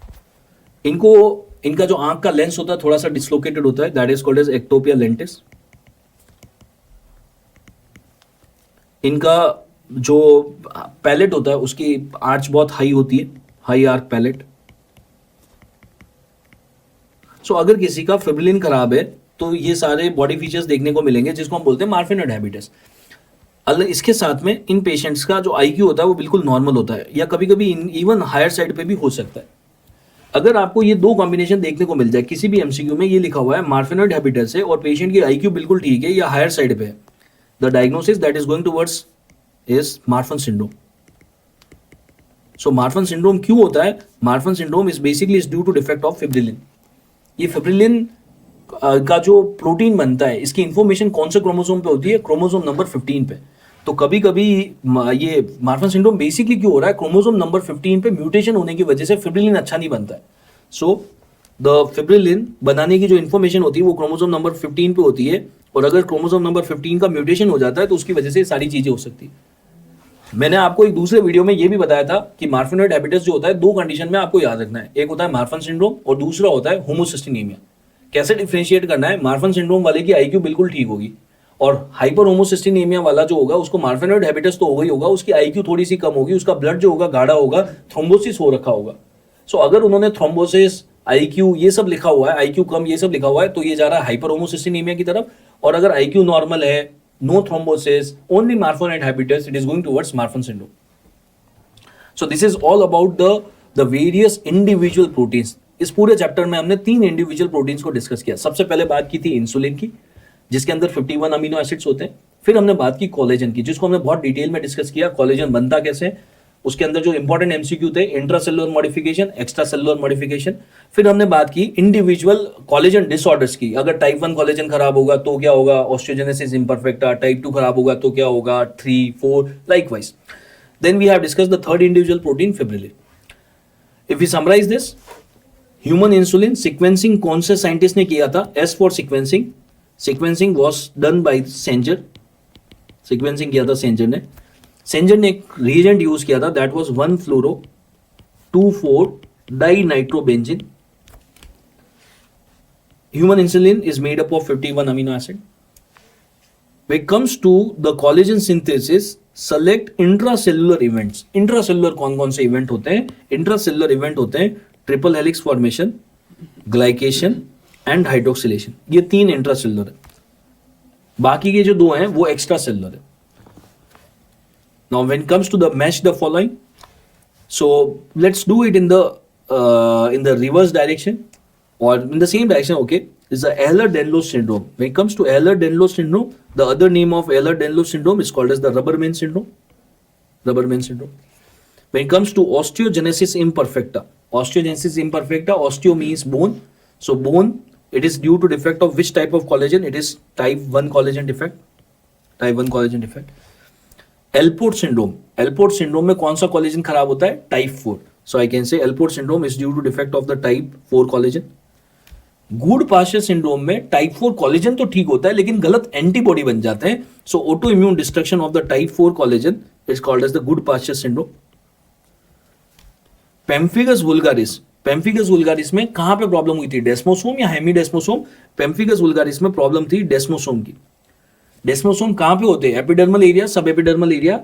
इनका जो आंख का लेंस होता है थोड़ा सा डिसलोकेटेड होता है, that is called as ectopia lentis. इनका जो पैलेट होता है उसकी आर्च बहुत हाई होती है, हाई आर्क पैलेट। सो अगर किसी का फिब्रिलिन खराब है तो ये सारे बॉडी फीचर्स देखने को मिलेंगे, जिसको हम बोलते हैं मार्फेनॉइड हैबिटस। इसके साथ में इन पेशेंट्स का जो आईक्यू होता है वो बिल्कुल नॉर्मल होता है, या कभी कभी इवन हायर साइड पे भी हो सकता है। अगर आपको ये दो कॉम्बिनेशन देखने को मिल जाए किसी भी एमसीक्यू में, ये लिखा हुआ है मार्फेनॉइड हैबिटस है और पेशेंट की आईक्यू बिल्कुल ठीक है या हायर साइड पे है, the diagnosis that is going towards is Marfan syndrome. So Marfan syndrome क्यों होता है? Marfan syndrome is basically is due to defect of fibrillin. ये फिब्रिलिन का जो प्रोटीन बनता है, इसकी इंफॉर्मेशन कौन से क्रोमोसोम पे होती है? क्रोमोसोम नंबर 15 पे। तो कभी कभी ये मार्फन सिंड्रोम बेसिकली क्यों हो रहा है? क्रोमोसोम नंबर 15 पे म्यूटेशन होने की वजह से फिब्रिलिन अच्छा नहीं बनता है। सो द फिब्रिलिन बनाने की जो इन्फॉर्मेशन होती है वो क्रोमोसोम नंबर 15 पे होती है, और अगर क्रोमोसोम नंबर 15 का म्यूटेशन हो जाता है तो उसकी वजह से सारी चीजें हो सकती है। मैंने आपको एक दूसरे वीडियो में ये भी बताया था कि मार्फेनॉइड हैबिटस जो होता है दो कंडीशन में आपको याद रखना है, एक होता है मार्फन सिंड्रोम और दूसरा होता है होमोसिस्टिनेमिया। कैसे डिफरेंशिएट करना है? मार्फन सिंड्रोम वाले की आईक्यू बिल्कुल ठीक होगी, और हाइपर होमोसिस्टिनेमिया वाला जो होगा उसको मार्फेनॉइड हैबिटस तो होगा ही होगा, उसकी आईक्यू थोड़ी सी कम होगी, उसका ब्लड जो होगा गाढ़ा होगा, थ्रोम्बोसिस हो रखा होगा। सो अगर उन्होंने थ्रोम्बोसिस, आईक्यू ये सब लिखा हुआ है, आईक्यू कम ये सब लिखा हुआ है, तो ये जा रहा है हाइपर होमोसिस्टिनेमिया की तरफ। और अगर आईक्यू नॉर्मल है, no thrombosis, only Marfanoid habitus, it is going towards Marfan syndrome. So this is all about the various individual proteins. इस पूरे चैप्टर में हमने 3 इंडिविजुअल प्रोटीन्स को डिस्कस किया। सबसे पहले बात की थी इंसुलिन की, जिसके अंदर 51 अमीनो एसिड्स होते हैं। फिर हमने बात की कोलेजन की, जिसको हमने बहुत डिटेल में डिस्कस किया, कोलेजन बनता कैसे। उसके अंदर जो इंपॉर्टेंट एमसीक्यू थे, intracellular modification, extra cellular modification. फिर हमने बात की इंडिविजुअल कोलेजन डिसऑर्डर्स की, अगर टाइप 1 कोलेजन खराब होगा तो क्या होगा, ऑस्टियोजेनेसिस इम्परफेक्टा। टाइप 2 खराब होगा तो क्या होगा, 3, 4 likewise. Then we have discussed the third individual protein, fibrillin. If we summarize this, human insulin sequencing कौन से साइंटिस्ट ने किया था? S for sequencing. Sequencing was done by Sanger. Sequencing किया था सेंजर ने। सेंजर ने एक reagent यूज किया था, that was 1-fluoro-2,4-dinitrobenzene. Human insulin is made up of 51 amino acid. When it comes to the collagen synthesis, select intracellular events. Intracellular कौन कौन से इवेंट होते हैं? इंट्रासेलुलर इवेंट होते हैं triple helix formation, glycation end hydroxylation. ये 3 intracellular है, बाकी के जो 2 हैं वो एक्स्ट्रा सेलुलर है। Now when comes to the match the following, so let's do it in the reverse direction और in the same direction, okay, is the Ehlers-Danlos syndrome. When it comes to Ehlers-Danlos syndrome, the other name of Ehlers-Danlos syndrome is called as the Rubberman syndrome. Rubberman syndrome. When it comes to osteogenesis imperfecta, osteo means bone. So bone, it is due to defect of which type of collagen? It is type 1 collagen defect. Type 1 collagen defect. Alport syndrome. Alport syndrome में कौन सा collagen खराब होता है? Type 4. So I can say Alport syndrome is due to defect of the type 4 collagen. Goodpasture syndrome में type 4 collagen तो ठीक होता है लेकिन गलत एंटीबॉडी बन जाते हैं। So auto immune destruction of the type 4 collagen is called as the Goodpasture syndrome. Pemphigus vulgaris, pemphigus vulgaris में कहां पे प्रॉब्लम हुई थी? डेस्मोसोम या हेमीडेस्मोसोम? पेम्फिगस वुल्गारिस में प्रॉब्लम थी डेस्मोसोम की। डेस्मोसोम कहां पे होते हैं? Epidermal area, sub epidermal area.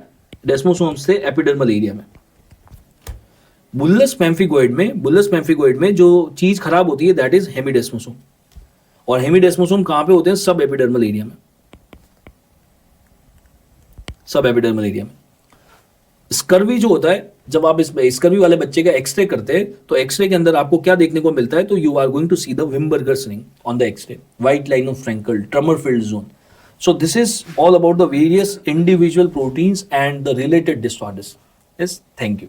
Desmosome से एपिडर्मल एरिया में। बुल्लस पेम्फिगोइड में जो चीज खराब होती है दैट इज हेमीडेस्मोसोम, और हेमीडेस्मोसोम कहां पे होते हैं? सब एपिडर्मल एरिया में, सब एपिडर्मल एरिया में। स्कर्वी जो होता है, जब आप इस स्कर्वी वाले बच्चे का एक्सरे करते हैं तो एक्सरे के अंदर आपको क्या देखने को मिलता है? तो you are going to see the Wimberger's ring on the X-ray, white line of Frankel, trummerfeld zone. So this is all about the various individual proteins and the related disorders. Yes, thank you.